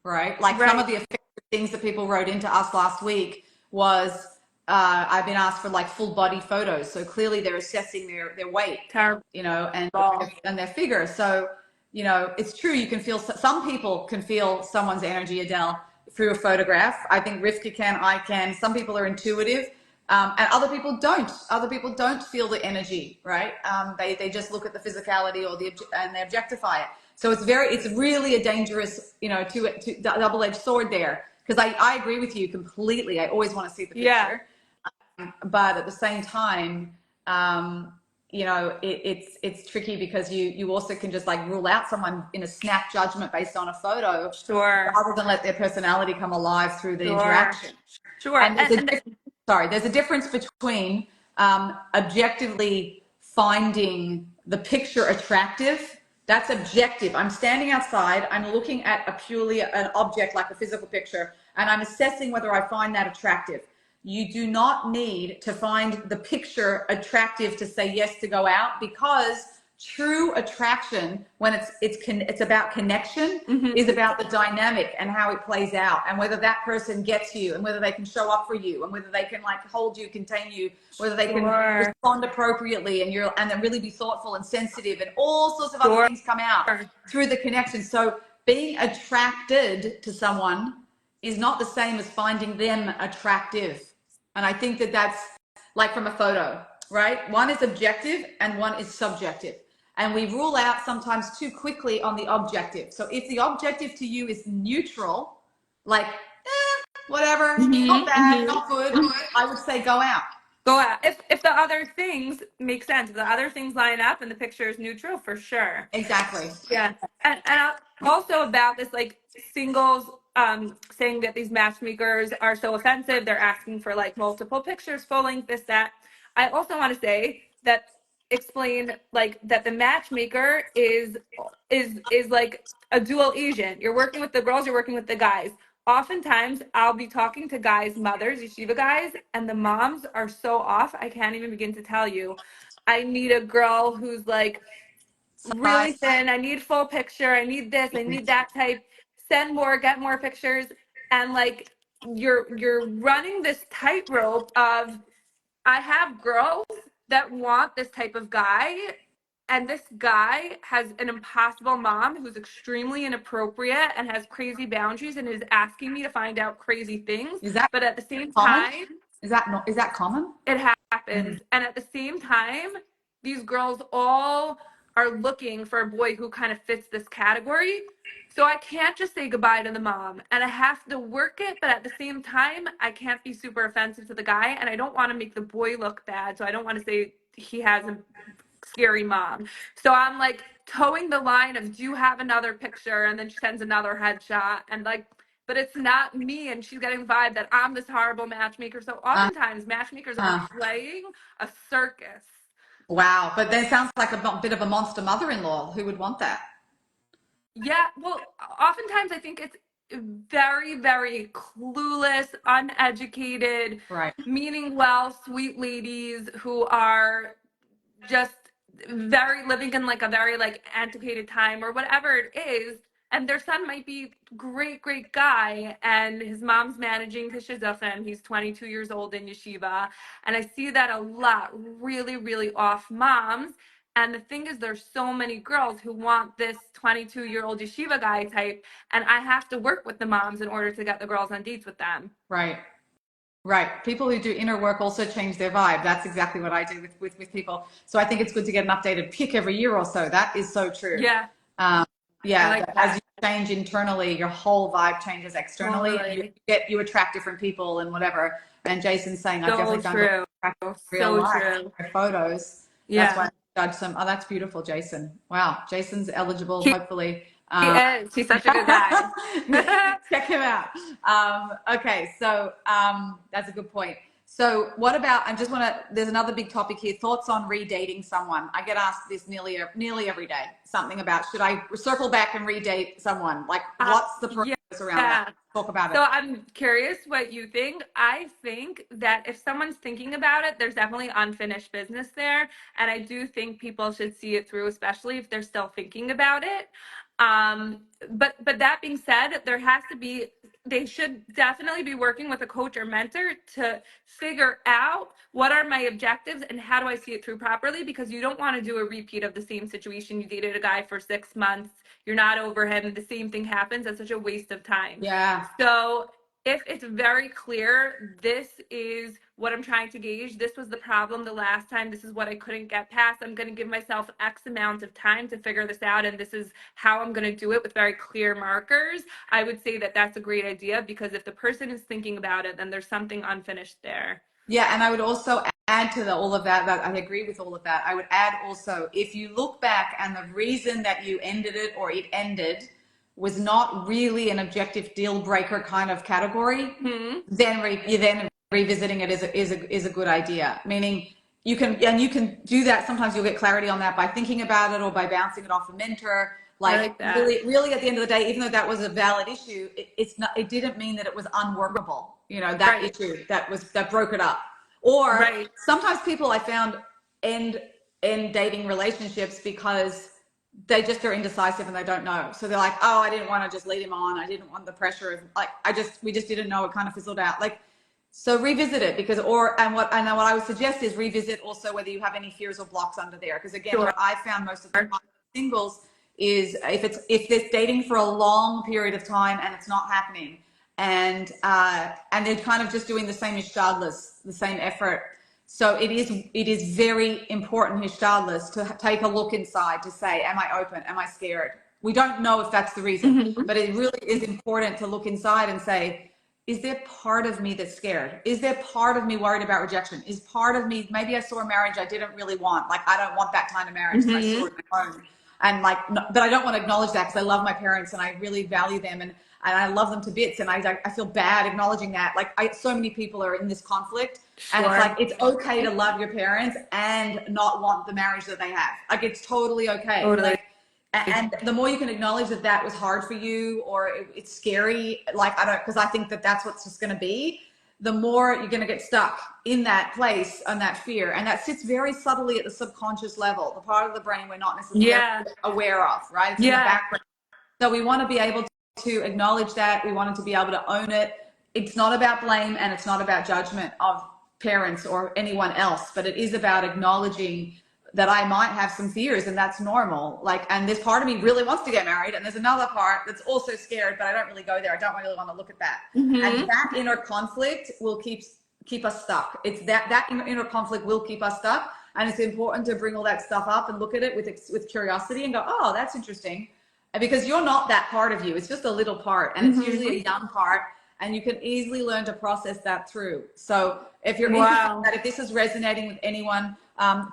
right? Like some of Right. the effective things that people wrote into us last week was I've been asked for like full body photos. So clearly they're assessing their weight, Terrible. you know, and their figure. So, you know, it's true. You can feel, some people can feel someone's energy, Adele, through a photograph. I think Rivkah can, I can. Some people are intuitive. And other people don't. Other people don't feel the energy, right? They just look at the physicality or and they objectify it. So it's really a dangerous, you know, double-edged sword there. Because I agree with you completely. I always want to see the Yeah. picture, but at the same time, you know, it's tricky because you also can just like rule out someone in a snap judgment based on a photo, Sure. rather than let their personality come alive through the Sure. interaction. Sure. And there's a difference between objectively finding the picture attractive. That's objective. I'm standing outside, I'm looking at a purely an object like a physical picture, and I'm assessing whether I find that attractive. You do not need to find the picture attractive to say yes to go out, because true attraction, when it's about connection, is about the dynamic and how it plays out, and whether that person gets you, and whether they can show up for you, and whether they can like hold you, contain you, whether they can respond appropriately, and then really be thoughtful and sensitive, and all sorts of other things come out through the connection. So being attracted to someone is not the same as finding them attractive. And I think that that's like from a photo, right? One is objective and one is subjective. And we rule out sometimes too quickly on the objective. So if the objective to you is neutral, like, whatever, not bad, not good, I would say go out. Go out. If the other things make sense, if the other things line up and the picture is neutral, for sure. Exactly. Yeah. And also about this like singles saying that these matchmakers are so offensive, they're asking for like multiple pictures, full length, this, that. I also want to say that explain like that the matchmaker is like a dual agent. You're working with the girls, you're working with the guys. Oftentimes I'll be talking to guys, mothers, yeshiva guys, and the moms are so off, I can't even begin to tell you. I need a girl who's like really Size. thin. I need full picture. I need this. I need that type. Send more, get more pictures. And like you're running this tightrope of I have girls that want this type of guy, and this guy has an impossible mom who's extremely inappropriate and has crazy boundaries and is asking me to find out crazy things. Is that But at the same common? time, Is that common? it happens. And at the same time, these girls all are looking for a boy who kind of fits this category. So I can't just say goodbye to the mom, and I have to work it, but at the same time, I can't be super offensive to the guy, and I don't want to make the boy look bad. So I don't want to say he has a scary mom. So I'm like towing the line of, do you have another picture? And then she sends another headshot, and like, but it's not me, and she's getting the vibe that I'm this horrible matchmaker. So Uh, oftentimes matchmakers are playing a circus. wow. But that sounds like a bit of a monster mother-in-law. Who would want that? Yeah, well, oftentimes I think it's very, very clueless, uneducated, Right. meaning well, sweet ladies who are just very living in like a very like antiquated time or whatever it is. And their son might be great, great guy, and his mom's managing his shadchan. He's 22 years old in yeshiva, and I see that a lot. Really, really off moms. And the thing is, there's so many girls who want this 22-year-old yeshiva guy type, and I have to work with the moms in order to get the girls on dates with them. Right. Right. People who do inner work also change their vibe. That's exactly what I do with people. So I think it's good to get an updated pick every year or so. That is so true. Yeah. Yeah. Like as you change internally, your whole vibe changes externally. Totally. You attract different people and whatever. And Jason's saying, I've So definitely done true. real So life true. photos. Yeah. That's why I judge some. Oh, that's beautiful, Jason. Wow. Jason's eligible, He hopefully. He is. He's such a good guy. Check him out. Okay, so that's a good point. So what about, I just want to, there's another big topic here, thoughts on redating someone. I get asked this nearly every day, something about, should I circle back and redate someone? Like, what's the Yeah. process around that? Talk about it. So I'm curious what you think. I think that if someone's thinking about it, there's definitely unfinished business there. And I do think people should see it through, especially if they're still thinking about it. But that being said, there has to be, they should definitely be working with a coach or mentor to figure out what are my objectives and how do I see it through properly, because you don't want to do a repeat of the same situation. You dated a guy for 6 months, you're not over him, the same thing happens. That's such a waste of time. Yeah. So if it's very clear, this is what I'm trying to gauge, this was the problem the last time, this is what I couldn't get past, I'm going to give myself X amount of time to figure this out, and this is how I'm going to do it with very clear markers, I would say that that's a great idea, because if the person is thinking about it, then there's something unfinished there. Yeah, and I would also add to all of that, I agree with all of that. I would add also, if you look back and the reason that you ended it or it ended was not really an objective deal breaker kind of category, then revisiting it is a good idea. Meaning you can do that. Sometimes you'll get clarity on that by thinking about it or by bouncing it off a mentor. Like that. really at the end of the day, even though that was a valid issue, it didn't mean that it was unworkable. You know, that issue that broke it up. Or sometimes people I found end dating relationships because they just are indecisive and they don't know. So they're like, oh, I didn't want to just lead him on. I didn't want the pressure of like, we just didn't know. It kind of fizzled out. Like, so revisit it because, what I would suggest is revisit also whether you have any fears or blocks under there. Because again, what I found most of the time singles is if they're dating for a long period of time and it's not happening, and they're kind of just doing the same regardless, the same effort. So it is very important regardless to take a look inside to say, am I open? Am I scared? We don't know if that's the reason, but it really is important to look inside and say, is there part of me that's scared? Is there part of me worried about rejection? Is part of me, maybe I saw a marriage I didn't really want. Like, I don't want that kind of marriage. And I saw it at home. And like, but I don't want to acknowledge that because I love my parents and I really value them and I love them to bits. And I feel bad acknowledging that. Like so many people are in this conflict and it's like, it's okay to love your parents and not want the marriage that they have. Like, it's totally okay. Like, and the more you can acknowledge that that was hard for you or it's scary, like, because I think that that's what's just going to be, the more you're going to get stuck in that place and that fear. And that sits very subtly at the subconscious level, the part of the brain we're not necessarily aware of, right? It's in the background. So we want to be able to acknowledge that. We want to be able to own it. It's not about blame and it's not about judgment of parents or anyone else, but it is about acknowledging that I might have some fears and that's normal. Like, and this part of me really wants to get married and there's another part that's also scared, but I don't really go there. I don't really want to look at that. And that inner conflict will keep us stuck. It's that inner conflict will keep us stuck. And it's important to bring all that stuff up and look at it with curiosity and go, oh, that's interesting. And because you're not that part of you. It's just a little part and it's usually a young part and you can easily learn to process that through. So if you're interested in that, if this is resonating with anyone,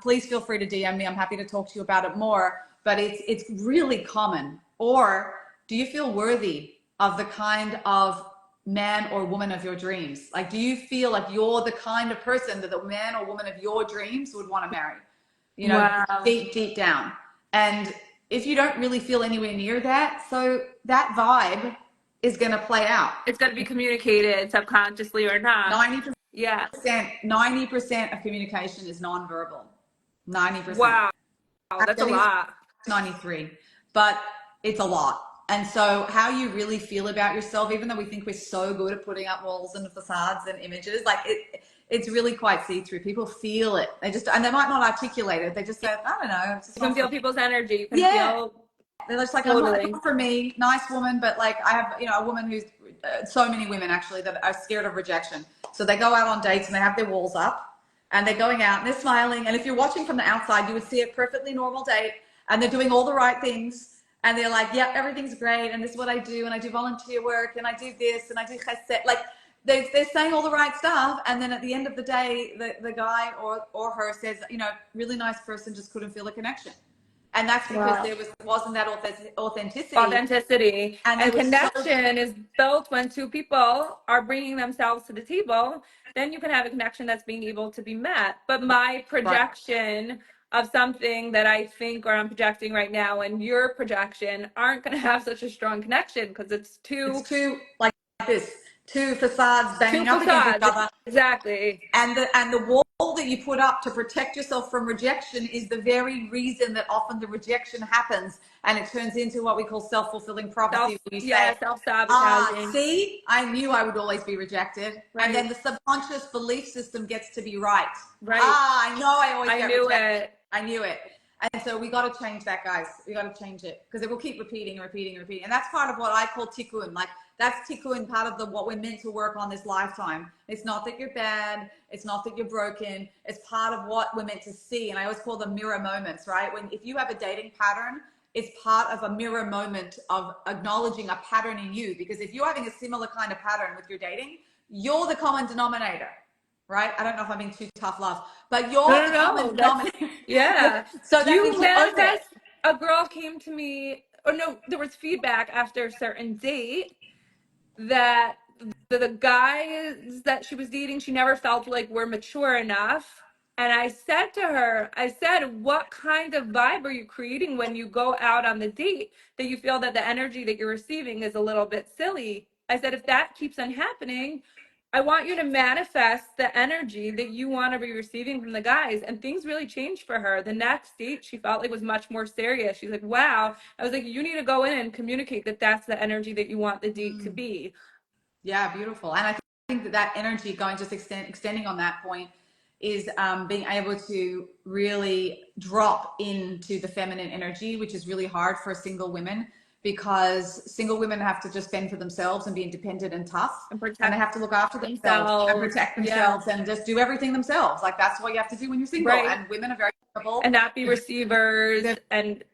please feel free to DM me. I'm happy to talk to you about it more, but it's really common. Or do you feel worthy of the kind of man or woman of your dreams? Like, do you feel like you're the kind of person that the man or woman of your dreams would want to marry? You know, deep down. And if you don't really feel anywhere near that, so that vibe is going to play out. It's going to be communicated subconsciously or not. 90%. 90% of communication is nonverbal. 90%. Wow, that's a lot. 93, but it's a lot. And so how you really feel about yourself, even though we think we're so good at putting up walls and facades and images, like it's really quite see-through. People feel it. And they might not articulate it. They just say, I don't know. You can feel people's energy. You can feel. They're just like, I'm not for me, nice woman, but like I have, a woman who's, so many women actually that are scared of rejection. So they go out on dates and they have their walls up and they're going out and they're smiling. And if you're watching from the outside, you would see a perfectly normal date and they're doing all the right things. And they're like, yep, everything's great. And this is what I do. And I do volunteer work and I do this and I do chesed. Like they're saying all the right stuff. And then at the end of the day, the guy or her says, really nice person, just couldn't feel a connection. And that's because Wow. there wasn't that authenticity. Authenticity And and there was so, connection is built when two people are bringing themselves to the table. Then you can have a connection that's being able to be met. But my right. projection of something that I think or I'm projecting right now and your projection aren't going to have such a strong connection because it's It's two, like this, two facades two banging up against each facades. other. Exactly. And the wall that you put up to protect yourself from rejection is the very reason that often the rejection happens, and it turns into what we call self-fulfilling prophecy, where you say, Self-sabotaging. see, I knew I would always be rejected. And then Right. the subconscious belief system gets to be right. Right. I know I always I get knew rejected. it. I knew it. And so we got to change that, guys. We got to change it, because it will keep repeating and repeating and repeating. And that's part of what I call tikkun. Like, that's tikkun, part of what we're meant to work on this lifetime. It's not that you're bad. It's not that you're broken. It's part of what we're meant to see. And I always call them mirror moments, right? If you have a dating pattern, it's part of a mirror moment of acknowledging a pattern in you. Because if you're having a similar kind of pattern with your dating, you're the common denominator. Right? I don't know if I'm being too tough love, but you're the common No. That's, denominator. yeah. So that means You you own it. manifest. A girl came to me, or no, there was feedback after a certain date that the guys that she was dating, she never felt like were mature enough. And I said to her, I said, what kind of vibe are you creating when you go out on the date that you feel that the energy that you're receiving is a little bit silly? I said, if that keeps on happening, I want you to manifest the energy that you want to be receiving from the guys. And things really changed for her. The next date, she felt like was much more serious. She's like, wow. I was like, you need to go in and communicate that that's the energy that you want the date to be. Yeah, beautiful. And I think that energy going, just extending on that point, is being able to really drop into the feminine energy, which is really hard for single women, because single women have to just fend for themselves and be independent and tough. And And they protect have to look after themselves and themselves. protect Yeah. themselves and just do everything themselves. Like, that's what you have to do when you're single. Right. And women are very capable. And not be receivers and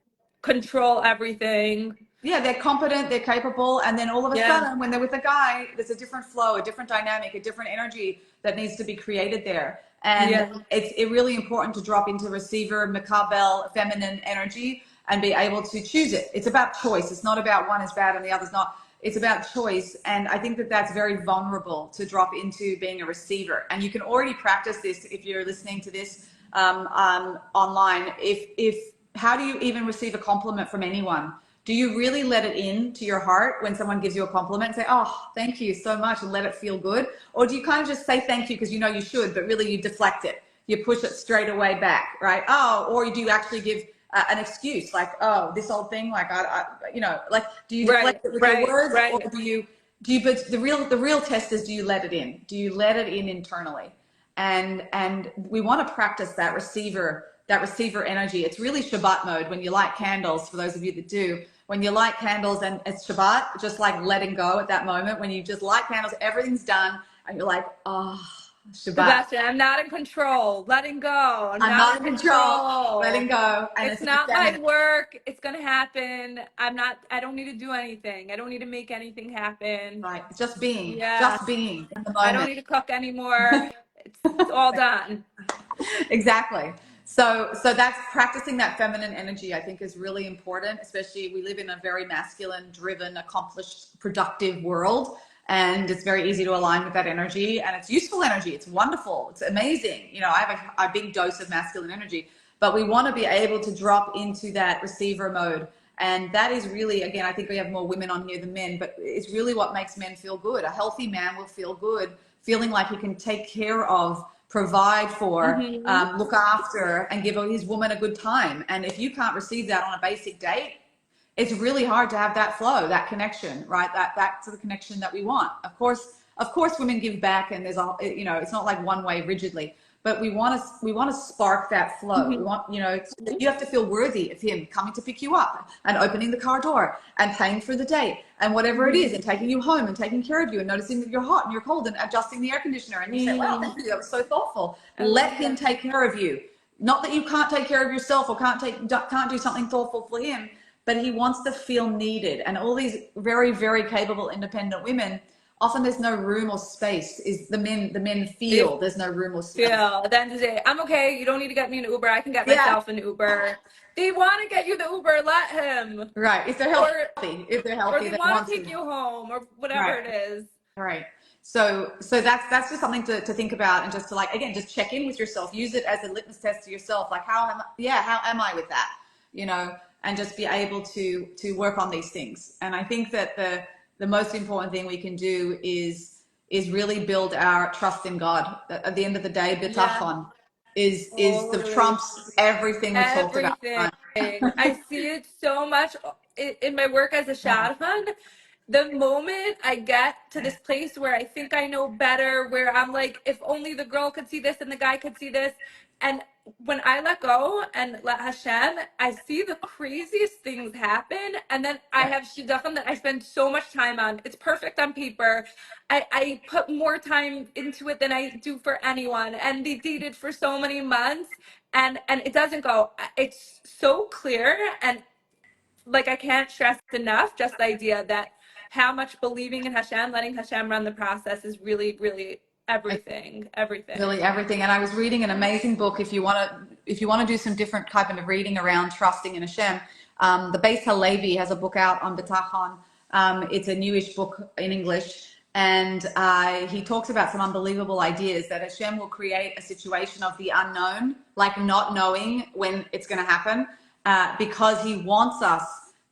control everything. Yeah, they're competent, they're capable, and then all of a Yeah. sudden, when they're with a guy, there's a different flow, a different dynamic, a different energy that needs to be created there. And Yeah. it's really important to drop into receiver, makabel, feminine energy, and be able to choose it. It's about choice. It's not about one is bad and the other's not. It's about choice. And I think that that's very vulnerable to drop into being a receiver. And you can already practice this if you're listening to this online. How do you even receive a compliment from anyone? Do you really let it in to your heart when someone gives you a compliment, say, oh, thank you so much, and let it feel good? Or do you kind of just say thank you because you know you should, but really you deflect it? You push it straight away back, right? Oh, or do you actually give an excuse like, oh, this old thing, like, like, do you Right. deflect it with your Right. words, or Right. but the real test is, do you let it in? Do you let it in internally? And we want to practice that receiver energy. It's really Shabbat mode when you light candles. For those of you that do, when you light candles and it's Shabbat, just like letting go at that moment. When you just light candles, everything's done, and you're like, oh, Shabbat. Sebastian, I'm not in control. Letting go. I'm I'm not not in in control. Letting control. go, and It's it's in the not my feminine. work. It's going to happen. I don't need to do anything. I don't need to make anything happen. Right, it's Yeah. just being in the I don't moment. need to cook anymore. It's all done. Exactly. So that's practicing that feminine energy, I think, is really important. Especially, we live in a very masculine driven, accomplished, productive world, and it's very easy to align with that energy, and it's useful energy. It's wonderful. It's amazing. I have a big dose of masculine energy, but we want to be able to drop into that receiver mode. And that is really, again, I think we have more women on here than men, but it's really what makes men feel good. A healthy man will feel good, feeling like he can take care of, provide for, Mm-hmm. look after, and give his woman a good time. And if you can't receive that on a basic date, it's really hard to have that flow, that connection, right? That's the connection that we want. Of course, women give back, and it's not like one way rigidly, but we want to spark that flow. We Mm-hmm. want, you have to feel worthy of him coming to pick you up and opening the car door and paying for the date and whatever it is, and taking you home and taking care of you and noticing that you're hot and you're cold and adjusting the air conditioner. And you say, wow, thank you, that was so thoughtful. Let him take care of you. Not that you can't take care of yourself or can't do something thoughtful for him, but he wants to feel needed. And all these very, very capable independent women often there's no room or space. Is the men They feel there's no room or space. feel at the end of the day, I'm okay. You don't need to get me an Uber. I can get Yeah, myself an Uber. They want to get you the Uber. Let him. right. If they're Or healthy, if they're or healthy, they they want want to take to. you home or whatever Right. it is. Right. So that's just something to think about, and just to, like, again, just check in with yourself. Use it as a litmus test to yourself. Like, how am I with that? You know, and just be able to work on these things. And I think that the most important thing we can do is really build our trust in God. At the end of the day, Yeah, bitachon is the totally. trumps everything we talked about. Everything. I see it so much in my work as a shadchan. The moment I get to this place where I think I know better, where I'm like, if only the girl could see this and the guy could see this. And when I let go and let Hashem, I see the craziest things happen. And then I Yeah. have shidduchim that I spend so much time on. It's perfect on paper. I put more time into it than I do for anyone. And they dated for so many months and it doesn't go. It's so clear, and like I can't stress enough just the idea that how much believing in Hashem, letting Hashem run the process is really, really everything, Really everything. everything. And I was reading an amazing book. If you want to do some different type of reading around trusting in Hashem, the Beis Halevi has a book out on bitachon. It's a newish book in English, and he talks about some unbelievable ideas that Hashem will create a situation of the unknown, like not knowing when it's going to happen, because He wants us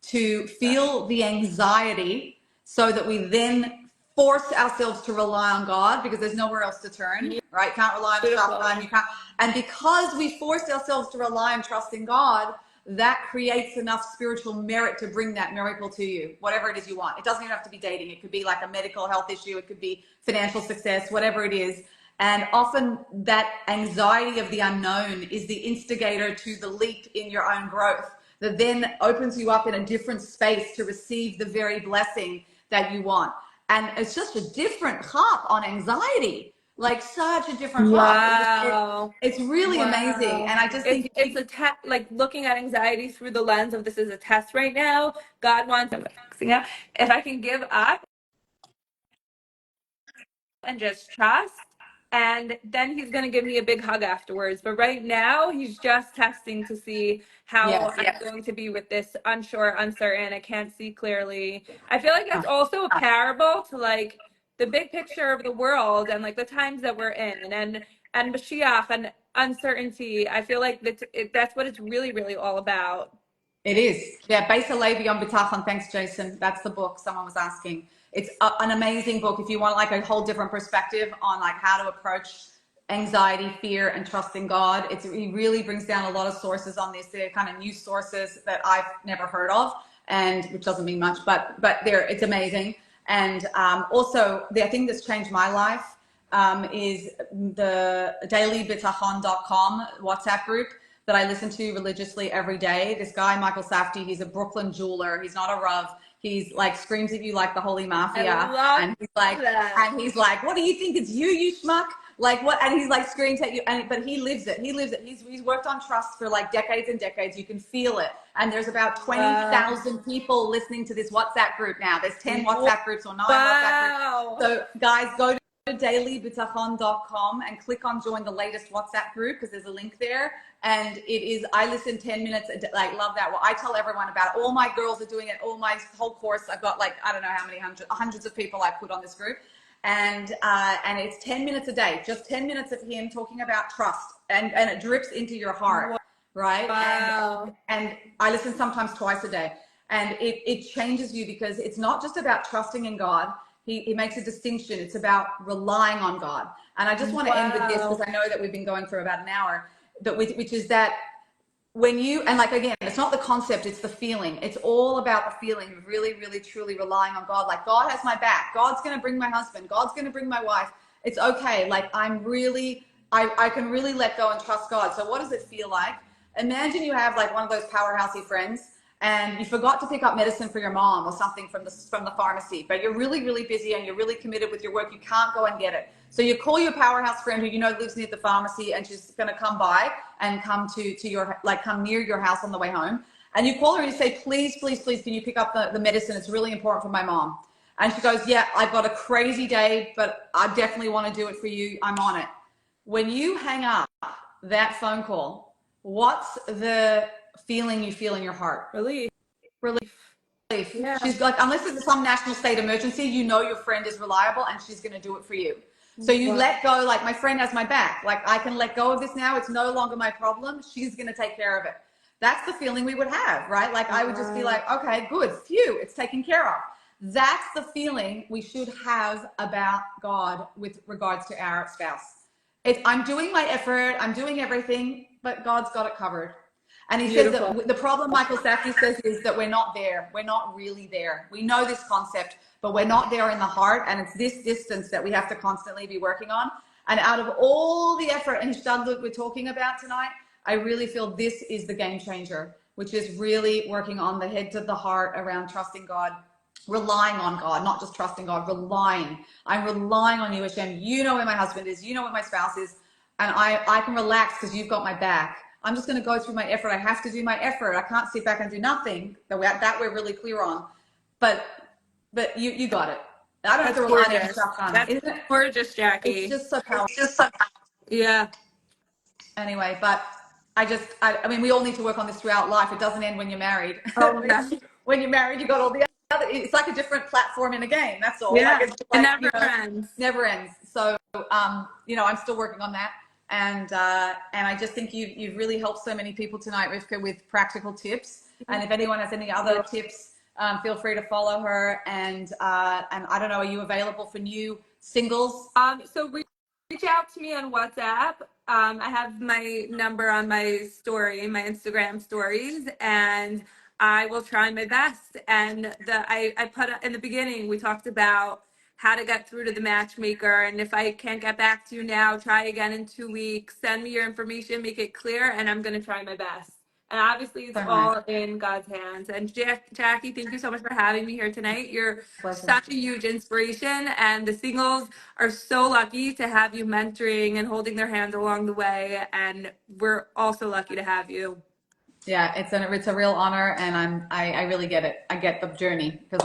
to feel the anxiety, so that we then force ourselves to rely on God, because there's nowhere else to turn, right? Can't rely on a shotgun. Beautiful. You can't. And because we forced ourselves to rely and trust in God, that creates enough spiritual merit to bring that miracle to you, whatever it is you want. It doesn't even have to be dating. It could be like a medical health issue. It could be financial success, whatever it is. And often that anxiety of the unknown is the instigator to the leap in your own growth, that then opens you up in a different space to receive the very blessing that you want. And it's just a different hop on anxiety, like such a different hop. Wow. It's really amazing. And Wow. I just think, It's a test, like looking at anxiety through the lens of this is a test right now. God wants, I'm fixing it. If I can give up and just trust. And then he's going to give me a big hug afterwards. But right now, he's just testing to see how yes, I'm going to be with this unsure, uncertain. I can't see clearly. I feel like that's also a parable to like the big picture of the world and like the times that we're in and Mashiach and uncertainty. I feel like that's what it's really, really all about. it is. Yeah, Beis Halevi on Bitachon. Thanks, Jason. That's the book someone was asking. It's an amazing book if you want like a whole different perspective on like how to approach anxiety, fear, and trust in God. It really brings down a lot of sources on this. They're kind of new sources that I've never heard of, and which doesn't mean much, but it's amazing. And also the thing that's changed my life is the dailybitachon.com WhatsApp group that I listen to religiously every day. This guy, Michael Safdie, he's a Brooklyn jeweler. He's not a Rav. He's like screams at you like the Holy I Mafia. love And that. he's like, what do you think it's you schmuck? Like what? And he's like screams at you. But he lives it. He lives it. He's worked on trust for like decades and decades. You can feel it. And there's about Wow. 20,000 people listening to this WhatsApp group now. There's 10 WhatsApp groups or 9 WhatsApp groups. Wow. So guys, go to dailybitachon.com and click on join the latest WhatsApp group, because there's a link there. And it is, I listen 10 minutes, like love that. Well, I tell everyone about it. All my girls are doing it, all my whole course. I've got like, I don't know how many hundreds of people I put on this group. And it's 10 minutes a day, just 10 minutes of him talking about trust, and it drips into your heart, right? Wow. And I listen sometimes twice a day, and it changes you, because it's not just about trusting in God. He makes a distinction. It's about relying on God. And I just want to end with this, because I know that we've been going for about an hour, but which is that when you, and like, again, it's not the concept, it's the feeling. It's all about the feeling of really, really, truly relying on God. Like, God has my back. God's going to bring my husband. God's going to bring my wife. It's okay. Like, I can really let go and trust God. So what does it feel like? Imagine you have like one of those powerhousey friends, and you forgot to pick up medicine for your mom or something from the pharmacy, but you're really, really busy and you're really committed with your work. You can't go and get it. So you call your powerhouse friend who you know lives near the pharmacy, and she's going to come by and come to your, like, come near your house on the way home. And you call her and you say, please, please, please, can you pick up the medicine? It's really important for my mom. And she goes, yeah, I've got a crazy day, but I definitely want to do it for you. I'm on it. When you hang up that phone call, what's the feeling you feel in your heart? Relief. Relief. Yeah. She's like, unless there's some national state emergency, you know your friend is reliable and she's going to do it for you. So you let go, like my friend has my back. Like I can let go of this now. It's no longer my problem. She's going to take care of it. That's the feeling we would have, right? Like I would just be like, okay, good, phew, it's taken care of. That's the feeling we should have about God with regards to our spouse. I'm doing my effort, I'm doing everything, but God's got it covered. And he says Beautiful. that the problem, Michael Safdie says, is that we're not there. We're not really there. We know this concept, but we're not there in the heart. And it's this distance that we have to constantly be working on. And out of all the effort and Hishtadlut we're talking about tonight, I really feel this is the game changer, which is really working on the head to the heart around trusting God, relying on God, not just trusting God, relying. I'm relying on you, Hashem. You know where my husband is. You know where my spouse is. And I can relax because you've got my back. I'm just going to go through my effort. I have to do my effort. I can't sit back and do nothing. That we're really clear on. But you got it. I don't have to rely on any stuff. That's gorgeous, Jackie. It's just so powerful. Yeah. Anyway, but I mean, we all need to work on this throughout life. It doesn't end when you're married. Oh, yeah. When you're married, you got all the other, it's like a different platform in a game. That's all. Yeah. Like, It never ends. Never ends. So, I'm still working on that. And I just think you've really helped so many people tonight, Rivkah, with practical tips. And if anyone has any other tips, feel free to follow her. And I don't know, are you available for new singles? So reach out to me on WhatsApp. I have my number on my story, my Instagram stories, and I will try my best. And I put in the beginning, we talked about how to get through to the matchmaker. And if I can't get back to you now, try again in 2 weeks. Send me your information, make it clear, and I'm going to try my best. And obviously, it's all in God's hands. And Jackie, thank you so much for having me here tonight. You're such a huge inspiration, and the singles are so lucky to have you mentoring and holding their hands along the way. And we're also lucky to have you. Yeah, it's a real honor, and I really get it. I get the journey because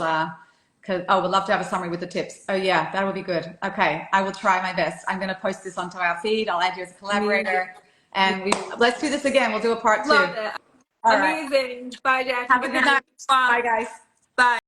we'd love to have a summary with the tips. Oh yeah, that would be good. Okay, I will try my best. I'm going to post this onto our feed. I'll add you as a collaborator, and let's do this again. We'll do a part 2. Love it. All Amazing. right. Bye, Jackie. Have a good night. Bye, guys. Bye.